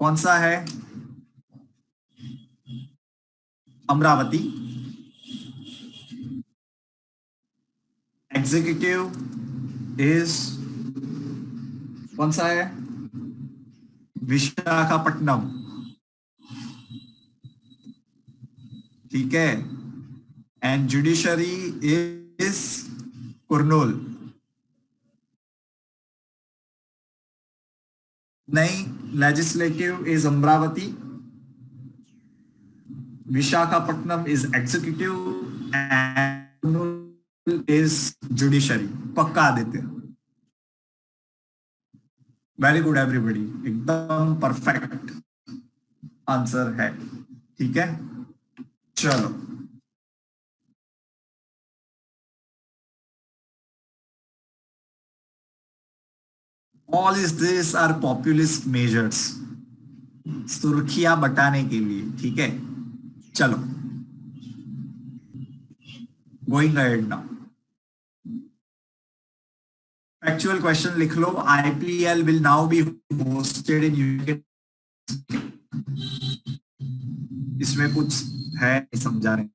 कौन सा है? अमरावती। एग्जीक्यूटिव इज कौन सा है? विशाखापट्टनम। ठीक है, एंड जुडिशरी इज कुर्नूल। नहीं, legislative is Amaravati, Visakhapatnam is executive and is judiciary. पक्का देते हैं। वेरी गुड एवरीबॉडी, एकदम परफेक्ट आंसर है। ठीक है, चलो। All is this are populist measures, सुर्खियां बटाने के लिए। ठीक है, चलो, going ahead now. Actual question लिख लो। IPL will now be hosted in UK. इसमें कुछ है नहीं समझा रहे।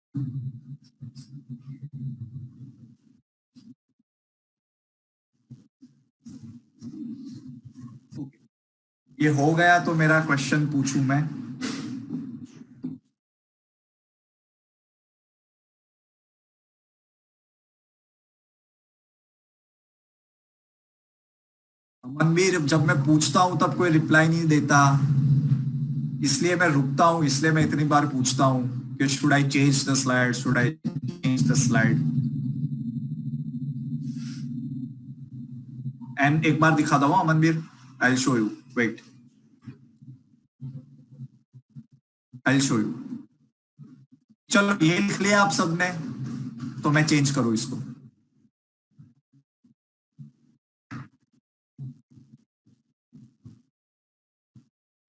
ये हो गया तो मेरा क्वेश्चन पूछूं मैं। मनवीर, जब मैं पूछता हूं तब कोई रिप्लाई नहीं देता, इसलिए मैं रुकता हूं, इसलिए मैं इतनी बार पूछता हूं कि should I change the slide, should I change the slide. And एक बार दिखा दो Manveer, I show you, wait, I show you. चलो, ये लिख लिया आप सबने, तो मैं चेंज करूं इसको।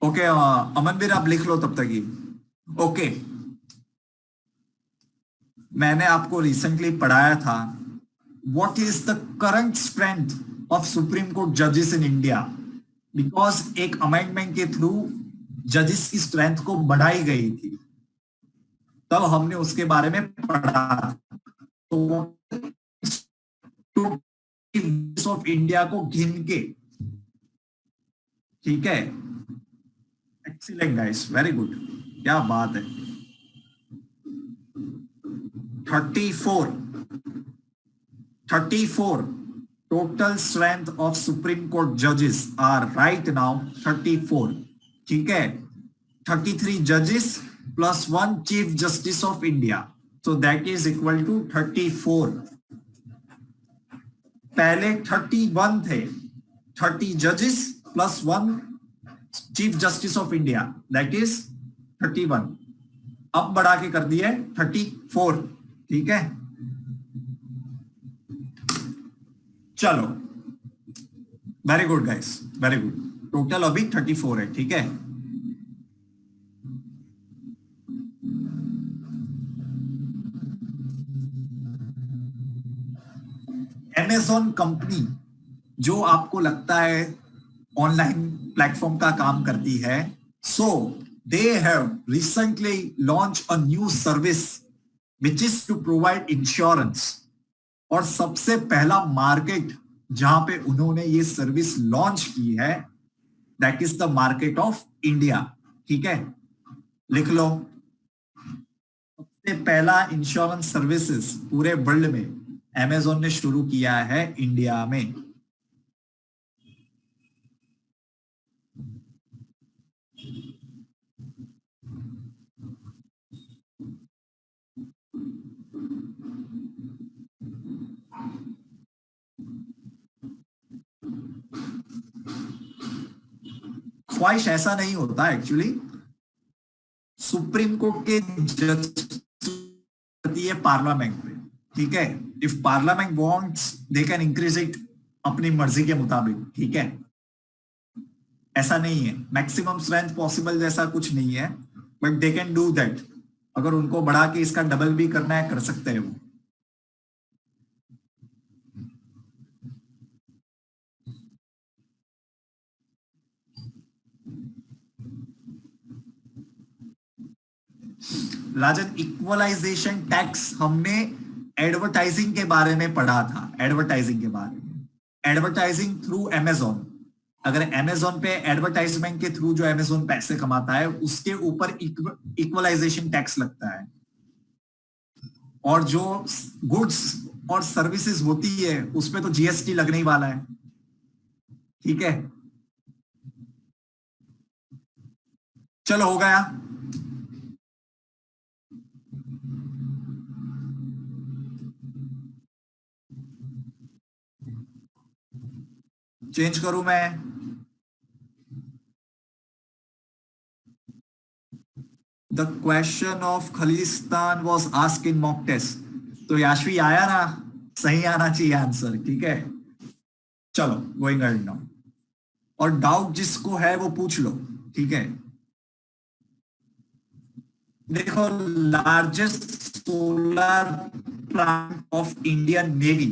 ओके, अमनवीर आप लिख लो तब तक ही। ओके, मैंने आपको रिसेंटली पढ़ाया था what is the current strength of supreme court जजेस इन इंडिया, बिकॉज एक अमेंडमेंट के थ्रू जजेस की स्ट्रेंथ को बढ़ाई गई थी, तब हमने उसके बारे में पढ़ा। तो ऑफ इंडिया को गिन के। ठीक है, एक्सीलेंट गाइस, वेरी गुड, क्या बात है। 34 total strength of Supreme Court judges are right now 34। ठीक है, 33 judges plus 1 Chief Justice of India, so that is equal to 34। पहले 31 थे, 30 judges plus 1 Chief Justice of India, that is 31। अब बढ़ा के कर दिए 34। ठीक है, चलो, very good guys, very good. Total अभी 34 है। ठीक है, अमेजॉन कंपनी जो आपको लगता है ऑनलाइन प्लेटफॉर्म का काम करती है, so they have recently launch a new service which is to provide insurance. और सबसे पहला मार्केट जहां पे उन्होंने ये सर्विस लॉन्च की है, that is the market of India. ठीक है, लिख लो, सबसे पहला इंश्योरेंस सर्विसेज पूरे वर्ल्ड में अमेजॉन ने शुरू किया है इंडिया में। ख्वाहिश ऐसा नहीं होता एक्चुअली, सुप्रीम कोर्ट के जज है पार्लियामेंट में। ठीक है, if parliament wants they can increase it अपनी मर्जी के मुताबिक। ठीक है, ऐसा नहीं है मैक्सिमम स्ट्रेंथ पॉसिबल जैसा कुछ नहीं है, but they can do that. अगर उनको बढ़ा के इसका डबल भी करना है कर सकते हैं वो। राजन, इक्वलाइजेशन टैक्स हमने एडवर्टाइजिंग के बारे में पढ़ा था, एडवर्टाइजिंग के बारे में। एडवर्टाइजिंग थ्रू अमेजोन, अगर अमेजोन पे एडवर्टाइजमेंट के थ्रू जो अमेजोन पैसे कमाता है उसके ऊपर इक्वलाइजेशन टैक्स लगता है। और जो गुड्स और सर्विसेज होती है उस पे तो जीएसटी लगने ही वाला है। ठीक है, चलो हो गया। चेंज करूं मैं? The question of Khalistan was asked in mock test. तो याशवी आया ना, सही आना चाहिए आंसर। ठीक है, चलो गोइंग अहेड नाउ। और डाउट जिसको है वो पूछ लो। ठीक है, देखो, largest solar plant of Indian navy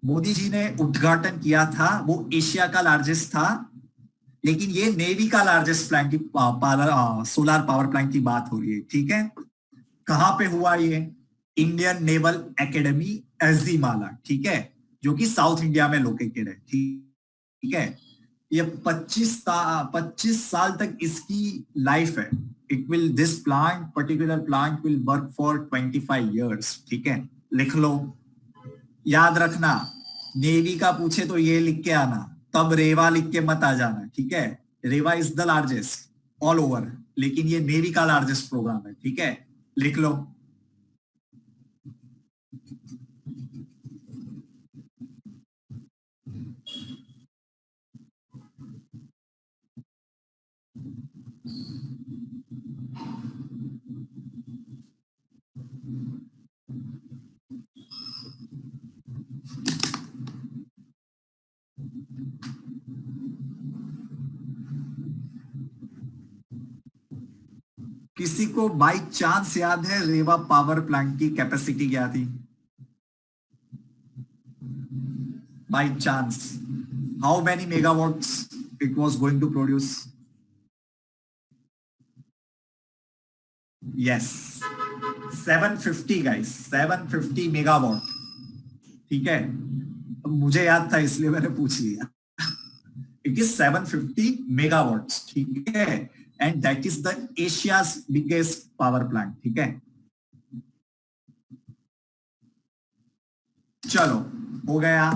Modi ji ने उद्घाटन किया था, वो एशिया का लार्जेस्ट था, लेकिन ये नेवी का लार्जेस्ट प्लांट की सोलर पावर प्लांट की बात हो रही है। ठीक है, कहां पे हुआ ये? Indian naval academy Ezhimala. ठीक है, जो कि साउथ इंडिया में लोकेटेड है। ठीक है, ये 25 साल तक इसकी लाइफ है। It will this plant particular plant will work for 25 years। ठीक है, लिख लो, याद रखना, नेवी का पूछे तो ये लिख के आना, तब रेवा लिख के मत आ जाना। ठीक है, Rewa is the largest all over, लेकिन ये नेवी का लार्जेस्ट प्रोग्राम है। ठीक है, लिख लो। किसी को बाई चांस याद है रेवा पावर प्लांट की कैपेसिटी क्या थी? By chance how many megawatts it was going to produce? Yes, 750 guys, 750 megawatt. ठीक है, मुझे याद था इसलिए मैंने पूछ लिया। It is 750 megawatts. ठीक है, and that is the Asia's biggest power plant. ठीक है, चलो हो गया।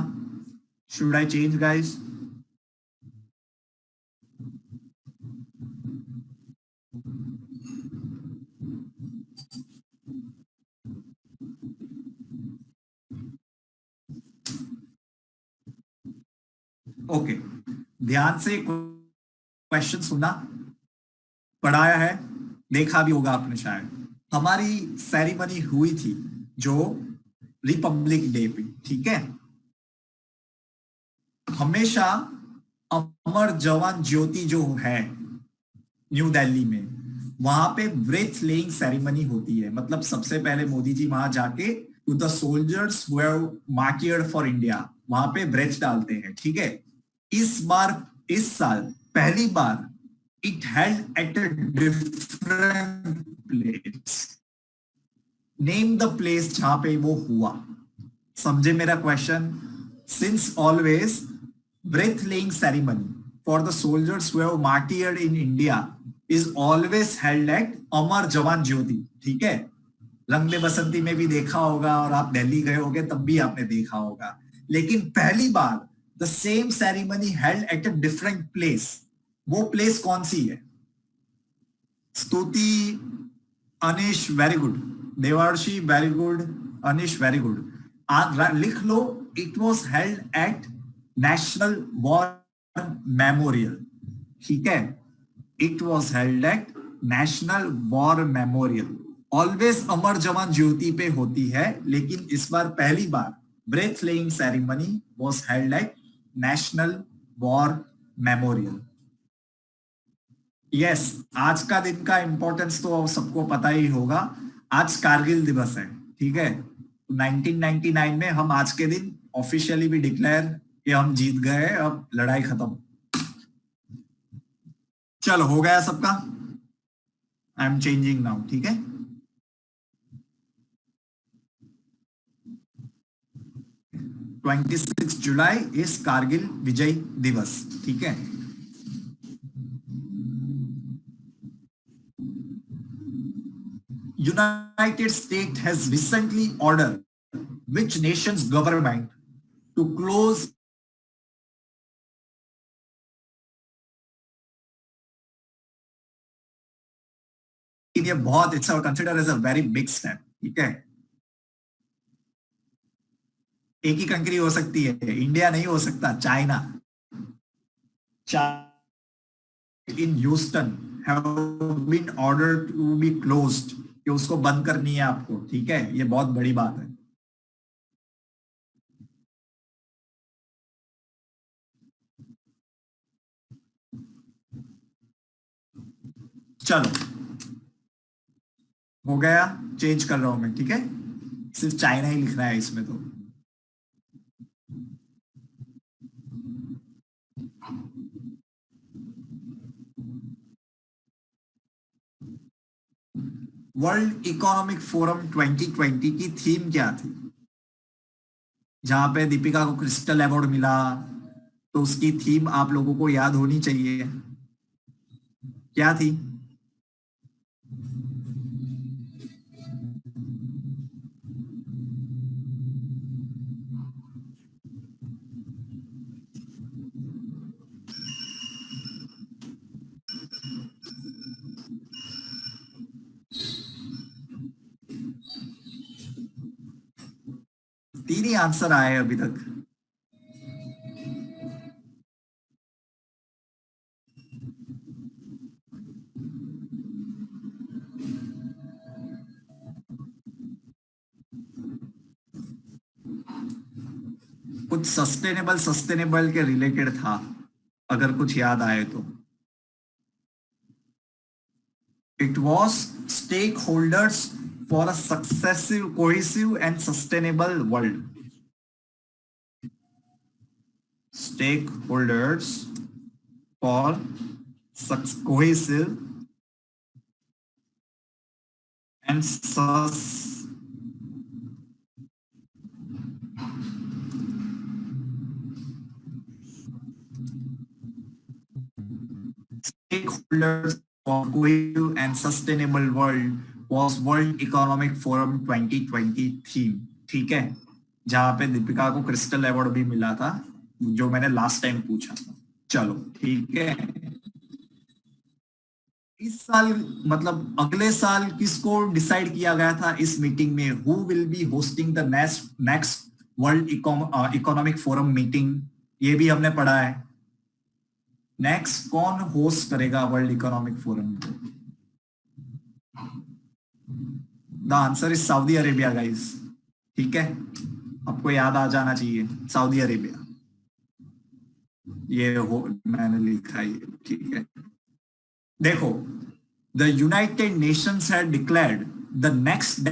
Should I change guys? Okay, ध्यान से क्वेश्चन सुनना, पढ़ाया है, देखा भी होगा आपने शायद। हमारी सेरेमनी हुई थी जो रिपब्लिक डे पे। ठीक है, हमेशा अमर जवान ज्योति जो है न्यू दिल्ली में, वहां पे ब्रेथ लेइंग सेरेमनी होती है। मतलब सबसे पहले मोदी जी वहां जाके to the soldiers who have martyred for India, वहां पे ब्रेथ डालते हैं, ठीक है। इस साल पहली बार it held at a different place. Name the place जहां पे वो हुआ। समझे मेरा question? Since always breath laying ceremony for the soldiers who have martyred in India is always held at अमर जवान ज्योति, ठीक है। रंग दे बसंती में भी देखा होगा और आप दिल्ली गए होगे तब भी आपने देखा होगा, लेकिन पहली बार the same ceremony held at a different place. वो प्लेस कौन सी है? Stuti, Anish very good, Devarshi very good, Anish very good. लिख लो, it was held at National War Memorial, ठीक है। It was held at National War Memorial. Always Amar Jawan Jyoti पे होती है, लेकिन इस बार पहली बार breath laying ceremony was held at National War Memorial. Yes, आज का दिन का इंपॉर्टेंस तो सबको पता ही होगा। आज कारगिल दिवस है, ठीक है। 1999 में हम आज के दिन ऑफिशियली भी डिक्लेयर कि हम जीत गए, अब लड़ाई खत्म। चलो, हो गया सबका। आई एम चेंजिंग नाउ, ठीक है। जुलाई 26 इज कारगिल विजय दिवस, ठीक है। United States has recently ordered which nation's government to close ये बहुत it's consider as a very big step, ठीक है। एक ही कंट्री हो सकती है, इंडिया नहीं हो सकता, China. In Houston have been ordered to be closed, कि उसको बंद करनी है आपको, ठीक है। ये बहुत बड़ी बात है। चलो, हो गया, चेंज कर रहा हूं मैं, ठीक है। सिर्फ चाइना ही लिखना है इसमें तो। वर्ल्ड इकोनॉमिक फोरम 2020 की थीम क्या थी? जहां पे दीपिका को क्रिस्टल अवार्ड मिला, तो उसकी थीम आप लोगों को याद होनी चाहिए, क्या थी? तीन ही आंसर आए अभी तक। कुछ सस्टेनेबल के रिलेटेड था, अगर कुछ याद आए तो। It was stakeholders for a successive, cohesive and sustainable world. Stakeholders for cohesive and stakeholders for cohesive and sustainable world was World Economic Forum 2020 theme, ठीक है। जहां पे दीपिका को क्रिस्टल अवार्ड भी मिला था, जो मैंने लास्ट टाइम पूछा था। चलो, ठीक है। इस साल, मतलब अगले साल, किसको डिसाइड किया गया था इस मीटिंग में? Who will be hosting the next world economic forum meeting? ये भी हमने पढ़ा है। नेक्स्ट कौन होस्ट करेगा वर्ल्ड इकोनॉमिक फोरम को? The answer is Saudi Arabia, guys, ठीक है। आपको याद आ जाना चाहिए, सऊदी अरेबिया। ये हो, मैंने लिखा है, ठीक है। देखो, the United Nations had declared the next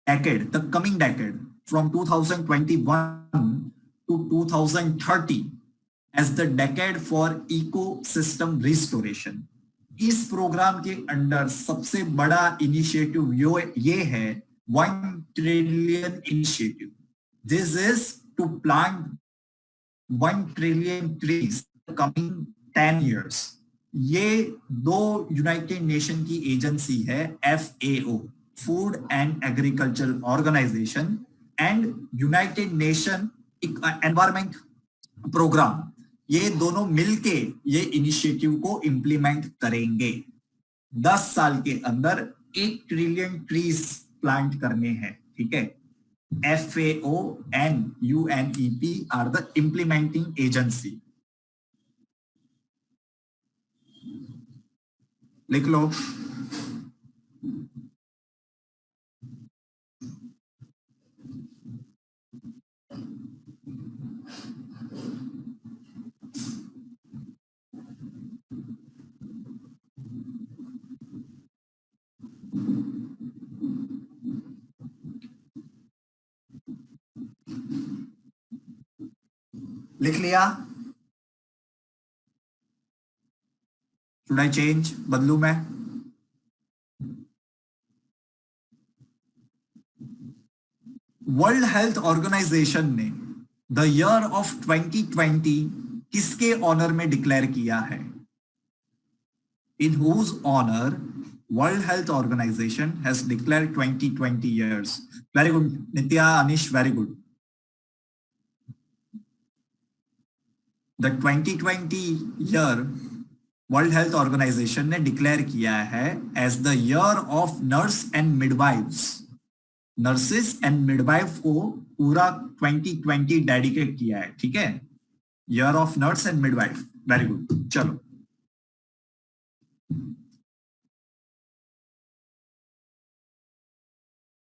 decade, the coming decade, from 2021 to 2030 as the decade for ecosystem restoration. इस प्रोग्राम के अंडर सबसे बड़ा इनिशिएटिव ये है 1 trillion initiative. This is to plant 1 trillion trees coming 10 years. ये दो United Nation की agency है, FAO, food and agriculture organisation, and United Nation environment programme. ये दोनों मिलके ये इनिशिएटिव को इंप्लीमेंट करेंगे. 10 साल के अंदर 1 ट्रिलियन ट्रीज प्लांट करने हैं. ठीक है. FAO and UNEP are the implementing agency. लिख लो. लिख लिया? Should I change? बदलू मैं? वर्ल्ड हेल्थ ऑर्गेनाइजेशन ने द ईयर ऑफ 2020 किसके ऑनर में डिक्लेयर किया है? In whose honour World Health Organisation has declared 2020 years. Very good Nitya, Anish, very good. The 2020 year World Health Organisation ने डिक्लेयर किया है as the year of nurse and midwives. Nurses and midwife को पूरा 2020 dedicate किया है. ठीक है. Year of nurse and midwife. Very good. चलो,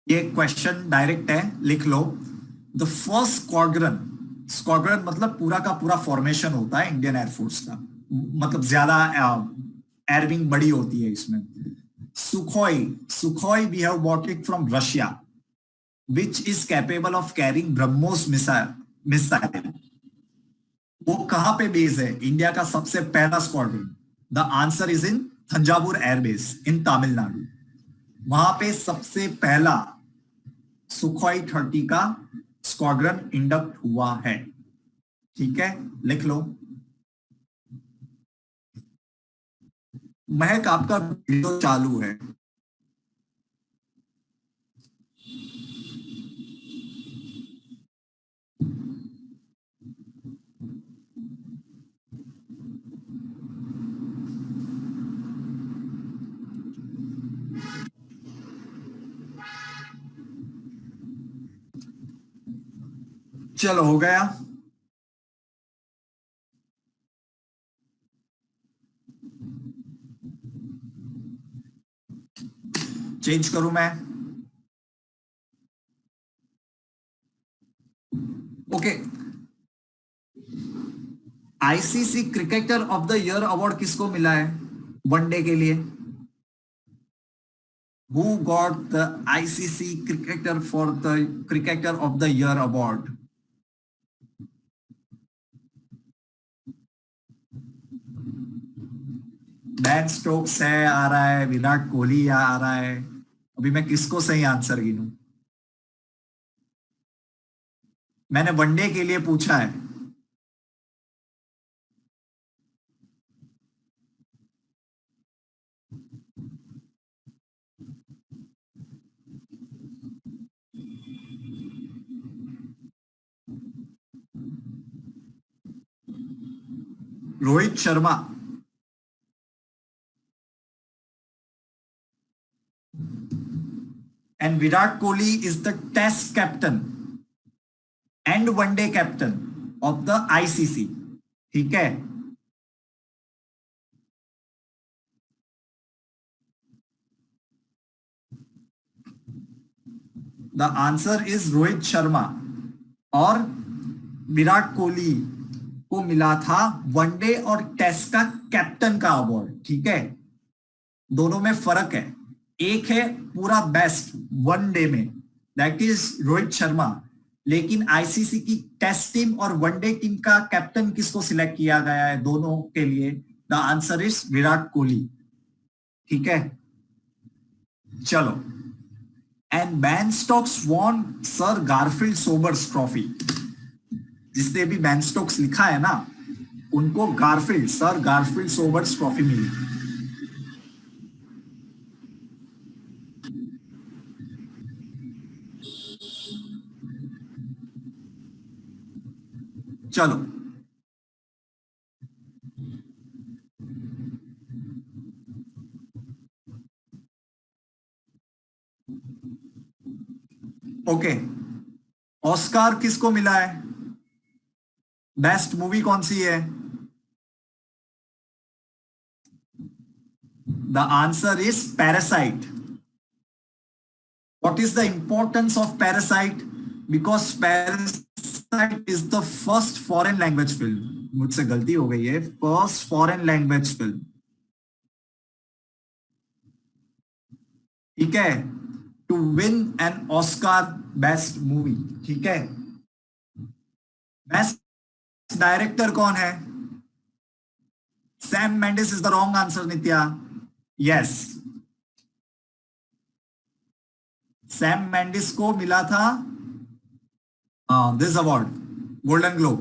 ये क्वेश्चन डायरेक्ट है, लिख लो. द फर्स्ट स्क्वाड्रन, स्क्वाड्रन मतलब पूरा का पूरा फॉर्मेशन होता है इंडियन एयरफोर्स का, मतलब ज्यादा एयरविंग बड़ी होती है इसमें. Sukhoi we have bought it from Russia, which is capable of carrying BrahMos missile. वो कहां पे बेस है? इंडिया का सबसे पहला squadron. The answer is in Thanjavur airbase in Tamil. Nadu पे सबसे पहला सुखोई 30 का स्क्वाड्रन इंडक्ट हुआ है. ठीक है, लिख लो. महक, आपका वीडियो चालू है. चलो, हो गया. चेंज करूं मैं? Okay. ICC cricketer of the year award किसको मिला है वनडे के लिए? Who got the ICC cricketer for the cricketer of the year award? Ben Stokes है, आ रहा है. विराट कोहली आ रहा है. अभी मैं किसको सही आंसर गिनूं? मैंने वनडे के लिए पूछा है. Rohit Sharma. And Virat Kohli is the test captain and one day captain of the ICC. ठीक है. The answer is Rohit Sharma. और विराट कोहली को मिला था वनडे और टेस्ट का कैप्टन का अवार्ड. ठीक है. दोनों में फर्क है. एक है पूरा बेस्ट वनडे में, दैट इज रोहित शर्मा। लेकिन आईसीसी की टेस्ट टीम और वनडे टीम का कैप्टन किसको सिलेक्ट किया गया है दोनों के लिए? The answer is Virat Kohli. ठीक है, चलो। And Ben Stokes won Sir Garfield Sobers trophy. जिसने भी बैन स्टोक्स लिखा है ना, उनको Garfield, Sir Garfield Sobers trophy मिली। चलो, ओके। ऑस्कार किसको मिला है? बेस्ट मूवी कौन सी है? The answer is parasite. What is the importance of Parasite? Because Parasite is the first foreign language film. मुझसे गलती हो गई है, first foreign language film. ठीक है, to win an Oscar best movie. ठीक है, बेस्ट डायरेक्टर कौन है? Sam Mendis is the wrong answer Nitya. Yes, Sam Mendis को मिला था this award, golden globe.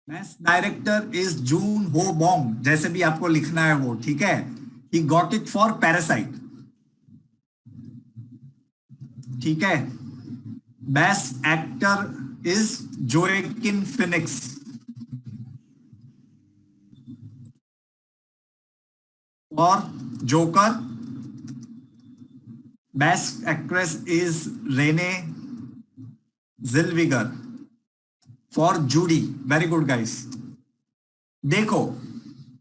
Best director is जून हो बॉन्ग, जैसे भी आपको लिखना है वो। ठीक है, he got it for Parasite. ठीक है, best actor is Joaquin Phoenix और Joker. Best actress is Renee Zellweger for Judy. Very good guys. देखो,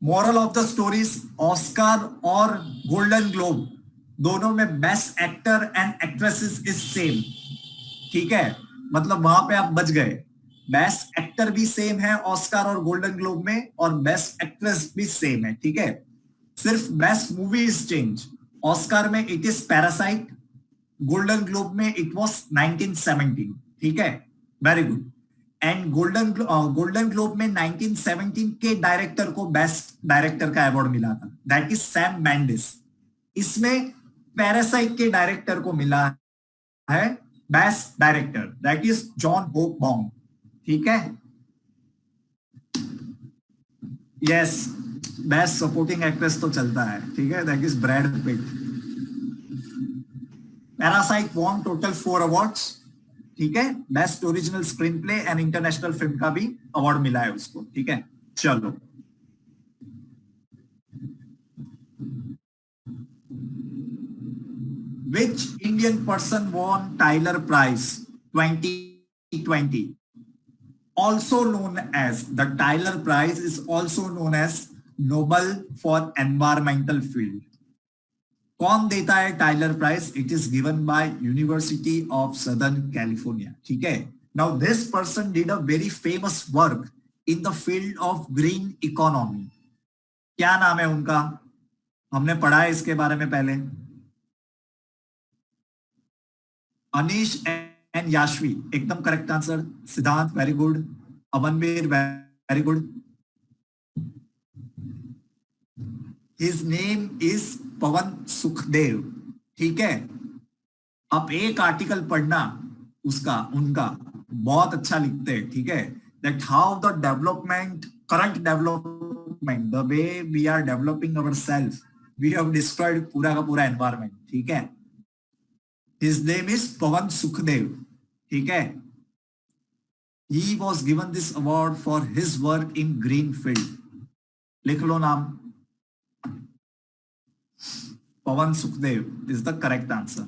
moral of the stories, Oscar और गोल्डन ग्लोब दोनों में best actor and actresses is same. ठीक है, मतलब वहां पे आप बच गए। बेस्ट एक्टर भी सेम है ऑस्कार और गोल्डन ग्लोब में, और बेस्ट एक्ट्रेस भी सेम है। ठीक है, सिर्फ best movie is change. Oscar में it is Parasite, Golden Globe में इट वाज 1917। ठीक है, very good. And Golden Globe में 1917 के डायरेक्टर को बेस्ट डायरेक्टर का अवार्ड मिला था, दैट इज सैम मेंडिस। इसमें पैरासाइट के डायरेक्टर को मिला है best director, that is John हो बॉन्ग। ठीक है, यस, बेस्ट सपोर्टिंग एक्ट्रेस तो चलता है। ठीक है, that is Brad Pitt. Parasite won total 4 awards. ठीक है, best original screenplay and international film का भी अवार्ड मिला है उसको। ठीक है, चलो। Which Indian person won Tyler Prize 2020? Also known as the Tyler Prize is also known as Nobel for Environmental Field. कौन देता है Tyler prize? It is given by University of Southern California. ठीक है, now this person did a very famous work in the field of green economy. क्या नाम है उनका? हमने पढ़ा है इसके बारे में पहले। अनीश एंड याशवी, एकदम correct answer. Siddhant very good, Amanveer very good. His name is पवन सुखदेव। ठीक है, आप एक आर्टिकल पढ़ना उसका, उनका बहुत अच्छा लिखते हैं। ठीक है, that how the development, current development, the way we are developing our self, we have destroyed पूरा का पूरा एनवायरमेंट। ठीक है, हिज नेम इज पवन सुखदेव। ठीक है, he was given this award for his work in green field। लिख लो नाम, Pavan Sukhdev is the correct answer.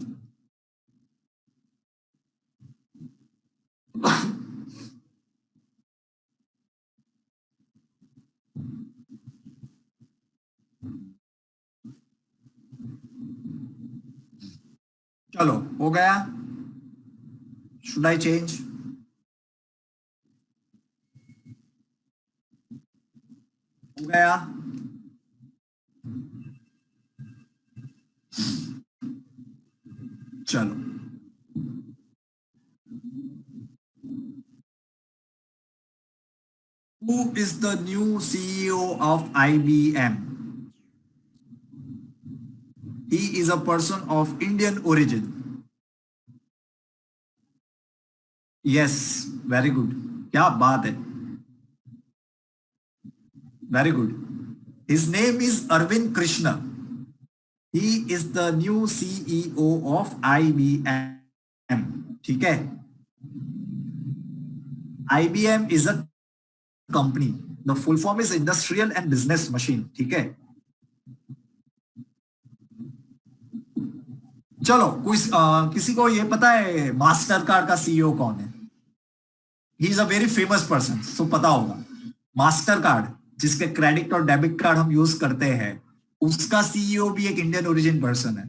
चलो, हो गया। Should I change? हो गया। चलो, who is the new CEO of IBM? He is a person of Indian origin. Yes, very good. क्या बात है, very good. His name is Arvind Krishna. He is the new CEO of IBM. ठीक है, IBM is a company. The full form is Industrial and Business Machine. ठीक है, चलो किसी को ये पता है मास्टर कार्ड का सीईओ कौन है? He is a very famous person, so पता होगा। मास्टर कार्ड जिसके क्रेडिट और डेबिट कार्ड हम यूज करते हैं, उसका सीईओ भी एक इंडियन ओरिजिन पर्सन है।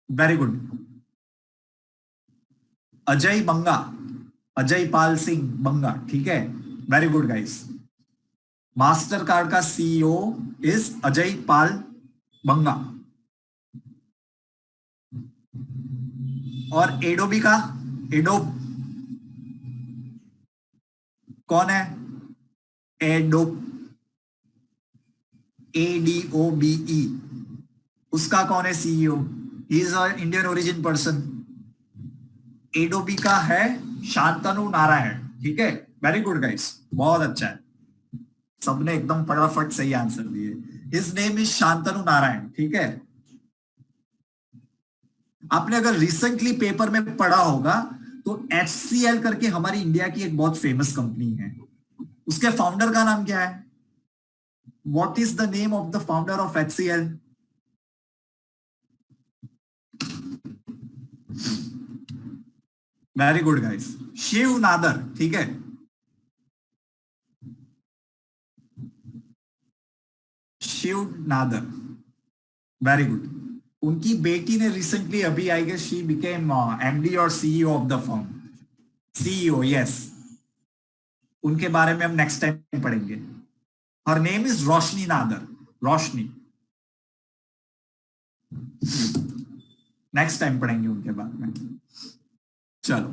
Very good. अजय बंगा, अजय पाल सिंह बंगा, ठीक है, very good guys. Mastercard का सीईओ इज अजय पाल बंगा। और एडोबी का, एडोब कौन है? एडोब, ADOBE, उसका कौन है CEO? He is a Indian origin person. Adobe का है शांतनु नारायण, ठीक है, वेरी गुड गाइस, बहुत अच्छा है, सबने एकदम फटाफट सही आंसर दिए। His name is Shantanu Narayan, ठीक है। आपने अगर रिसेंटली पेपर में पढ़ा होगा तो HCL करके हमारी इंडिया की एक बहुत फेमस कंपनी है, उसके फाउंडर का नाम क्या है? What is the name of the founder of HCL? Very good guys, Shiv Nadar, ठीक है। Shiv Nadar, very good. उनकी बेटी ने रिसेंटली अभी I guess she became MD और CEO of the firm, CEO, yes. उनके बारे में हम नेक्स्ट टाइम पढ़ेंगे। Her name is Roshni Nadar, Roshni, next time पढ़ेंगे उनके बारे में। चलो,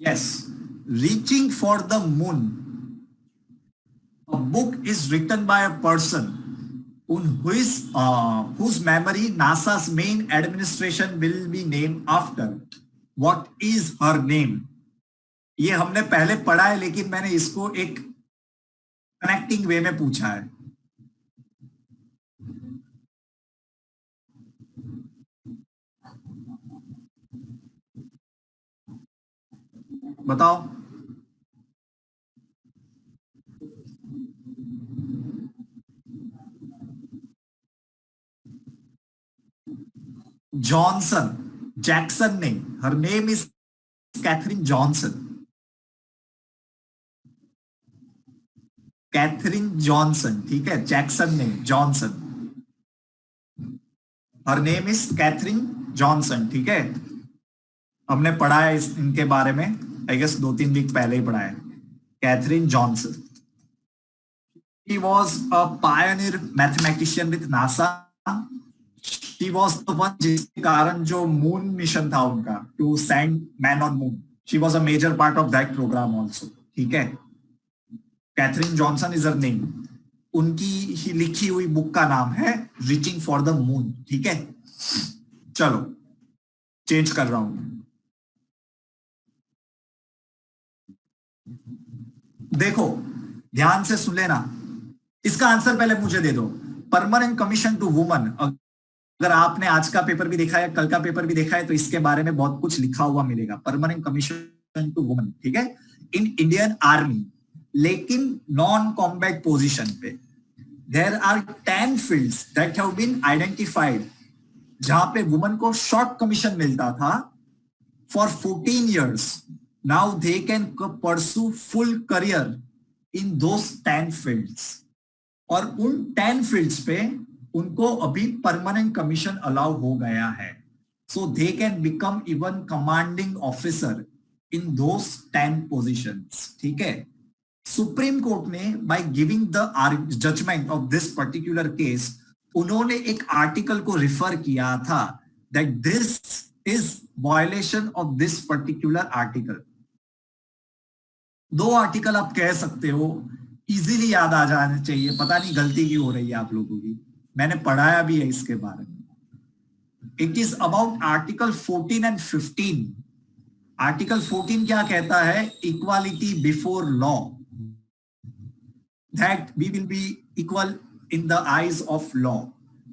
yes, reaching for the moon, a book is written by a person whose memory NASA's main administration will be named after. What is her name? ये हमने पहले पढ़ा है, लेकिन मैंने इसको एक कनेक्टिंग वे में पूछा है। बताओ। जॉनसन, जैक्सन नहीं, her name is Katherine Johnson, Katherine Johnson, ठीक है, जैक्सन नहीं, Johnson. Her name is Katherine Johnson, ठीक है। हमने पढ़ा है इनके बारे में, आई गेस 2-3 वीक पहले ही पढ़ा है, Katherine Johnson. He was a pioneer mathematician with NASA. She was the one जिसके कारण जो मून मिशन था उनका, to send man on moon, she was a major part of that programme also, ठीक है। Katherine Johnson is her name. उनकी ही लिखी हुई बुक का नाम है रीचिंग फॉर द मून, ठीक है। चलो, चेंज कर रहा हूं। देखो, ध्यान से सुन लेना, इसका आंसर पहले मुझे दे दो। परमानेंट कमीशन टू वुमन, अगर आपने आज का पेपर भी देखा है, कल का पेपर भी देखा है, तो इसके बारे में बहुत कुछ लिखा हुआ मिलेगा। परमानेंट कमीशन टू वुमन, ठीक है, इन इंडियन आर्मी, लेकिन नॉन कॉम्बैट पोजीशन पे। There are 10 fields that have been identified जहां पे वुमन को शॉर्ट कमीशन मिलता था for 14 years. Now they can pursue full career in those 10 fields, और उन 10 फील्ड्स पे उनको अभी परमानेंट कमीशन अलाउ हो गया है। So they can become even commanding officer in those 10 positions, ठीक है। सुप्रीम कोर्ट ने by giving the judgement of this particular case, उन्होंने एक आर्टिकल को रिफर किया था that this is violation of this particular article. दो आर्टिकल आप कह सकते हो, इजीली याद आ जाने चाहिए, पता नहीं गलती क्यों हो रही है आप लोगों की, मैंने पढ़ाया भी है इसके बारे में। It is about article 14 and 15। Article 14 क्या कहता है? Equality before law, that we will be equal in the eyes of law,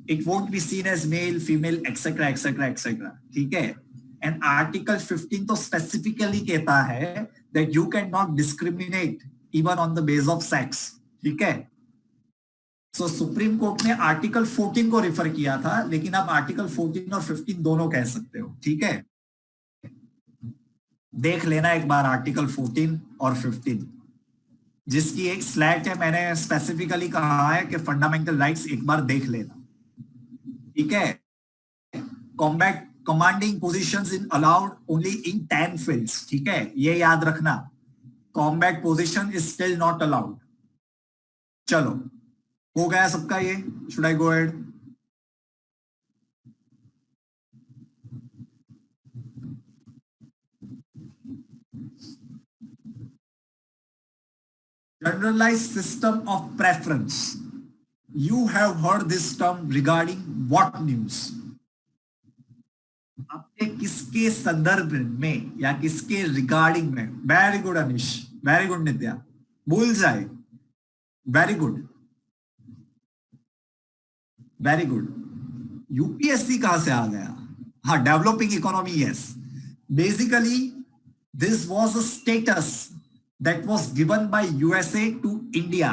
it won't be seen as male female etcetera etcetera etcetera, ठीक है। एंड आर्टिकल 15 तो specifically कहता है that you can not discriminate even on the base of sex, ठीक है। So Supreme Court ने article 14 को refer किया था, लेकिन आप आर्टिकल 14 और 15 दोनों कह सकते हो, ठीक है। देख लेना एक बार आर्टिकल 14 और 15, जिसकी एक स्लैट है, मैंने स्पेसिफिकली कहा है कि फंडामेंटल राइट्स एक बार देख लेना, ठीक है। Combat commanding positions in allowed only in 10 fields, ठीक है, ये याद रखना। Combat position is still not allowed. चलो, हो गया सबका ये? Should I go ahead? Generalized system of preference. You have heard this term regarding what news? आपने किसके संदर्भ में या किसके रिगार्डिंग में? Very good Anish, very good Nitya, भूल जाए, very good very good. UPSC कहां से आ गया? हाँ, developing economy, yes. Basically this was a status that was given by USA to India,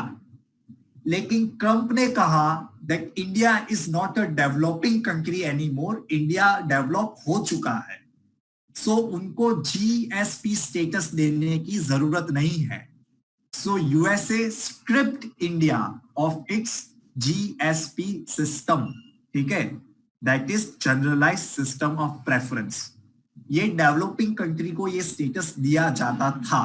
लेकिन ट्रंप ने कहा that India is not a developing country any more, India develop हो चुका है, सो उनको जीएसपी स्टेटस देने की जरूरत नहीं है। So USA stripped India of its GSP system, ठीक है, that is generalised system of preference. ये डेवलपिंग कंट्री को ये स्टेटस दिया जाता था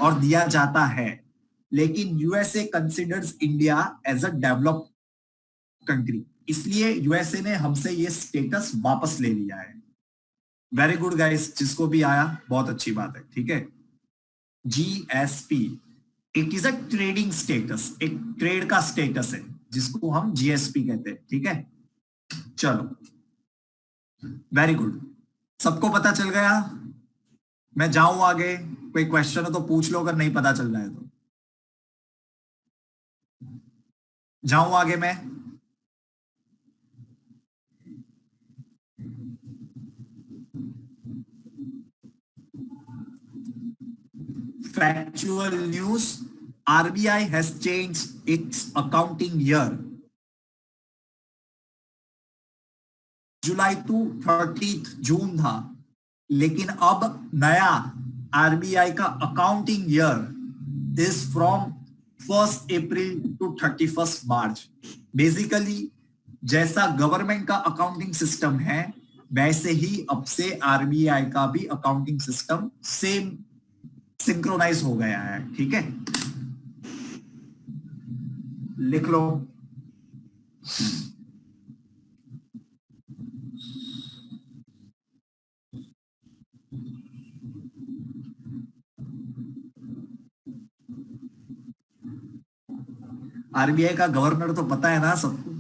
और दिया जाता है, लेकिन USA considers India as a developed country, इसलिए यूएसए ने हमसे ये स्टेटस वापस ले लिया है। वेरी गुड गाइस, जिसको भी आया बहुत अच्छी बात है, ठीक है। GSP it is a trading status, एक ट्रेड का स्टेटस है जिसको हम जीएसपी कहते हैं, ठीक है। चलो, वेरी गुड, सबको पता चल गया? मैं जाऊं आगे? कोई क्वेश्चन हो तो पूछ लो, अगर नहीं पता चल रहा है तो। जाऊं आगे मैं? Factual news, RBI has changed its accounting year. July to 30 June था, लेकिन अब नया आरबीआई का accounting year is from 1 April to 31 March. Basically जैसा गवर्नमेंट का अकाउंटिंग सिस्टम है, वैसे ही अब से आरबीआई का भी अकाउंटिंग सिस्टम सेम सिंक्रोनाइज हो गया है, ठीक है। लिख लो। आरबीआई का गवर्नर तो पता है ना सबको,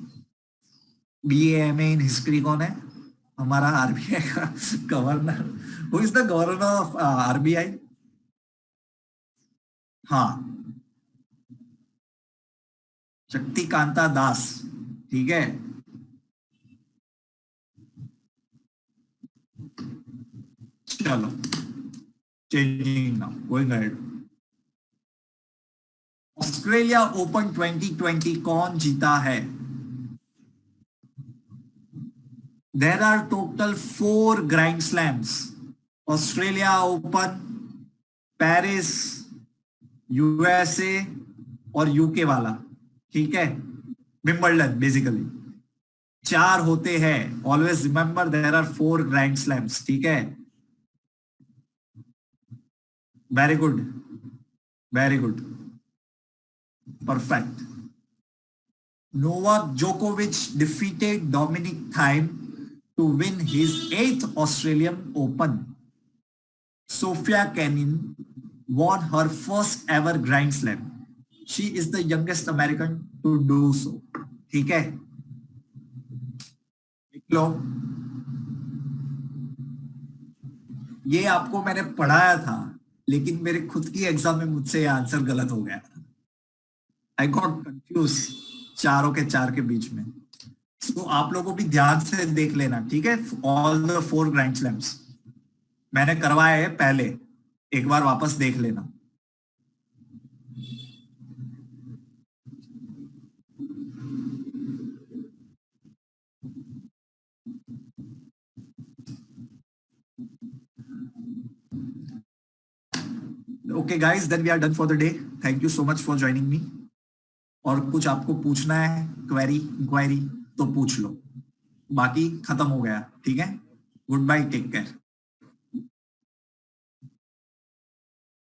बीए इन हिस्ट्री कौन है हमारा आरबीआई का governor? Who is the governor of RBI? हाँ, शक्तिकांता दास, ठीक है। चलो, changing now, going ahead. Australia Open 2020 कौन जीता है? There are total 4 grand slams, Australia Open, Paris, USA और यूके वाला, ठीक है, विंबलडन। बेसिकली 4 होते हैं, always remember there are 4 grand slams, ठीक है। Very good, very good. Perfect. Novak Djokovic defeated Dominic Thiem to win his 8th Australian Open. Sophia Kenin won her first ever Grand Slam. She is the youngest American to do so. ठीक है, लिख लो. ये आपको मैंने पढ़ाया था, लेकिन मेरे खुद की एग्जाम में मुझसे ये आंसर गलत हो गया. आई गॉट कंफ्यूज चारों के चार के बीच में. तो आप लोगों भी ध्यान से देख लेना, ठीक है. ऑल द 4 ग्रैंड स्लैम्स मैंने करवाए हैं पहले, एक बार वापस देख लेना. Okay guys, then we are done for the day. Thank you so much for joining me. और कुछ आपको पूछना है, क्वेरी इंक्वायरी, तो पूछ लो. बाकी खत्म हो गया, ठीक है. Goodbye, take care.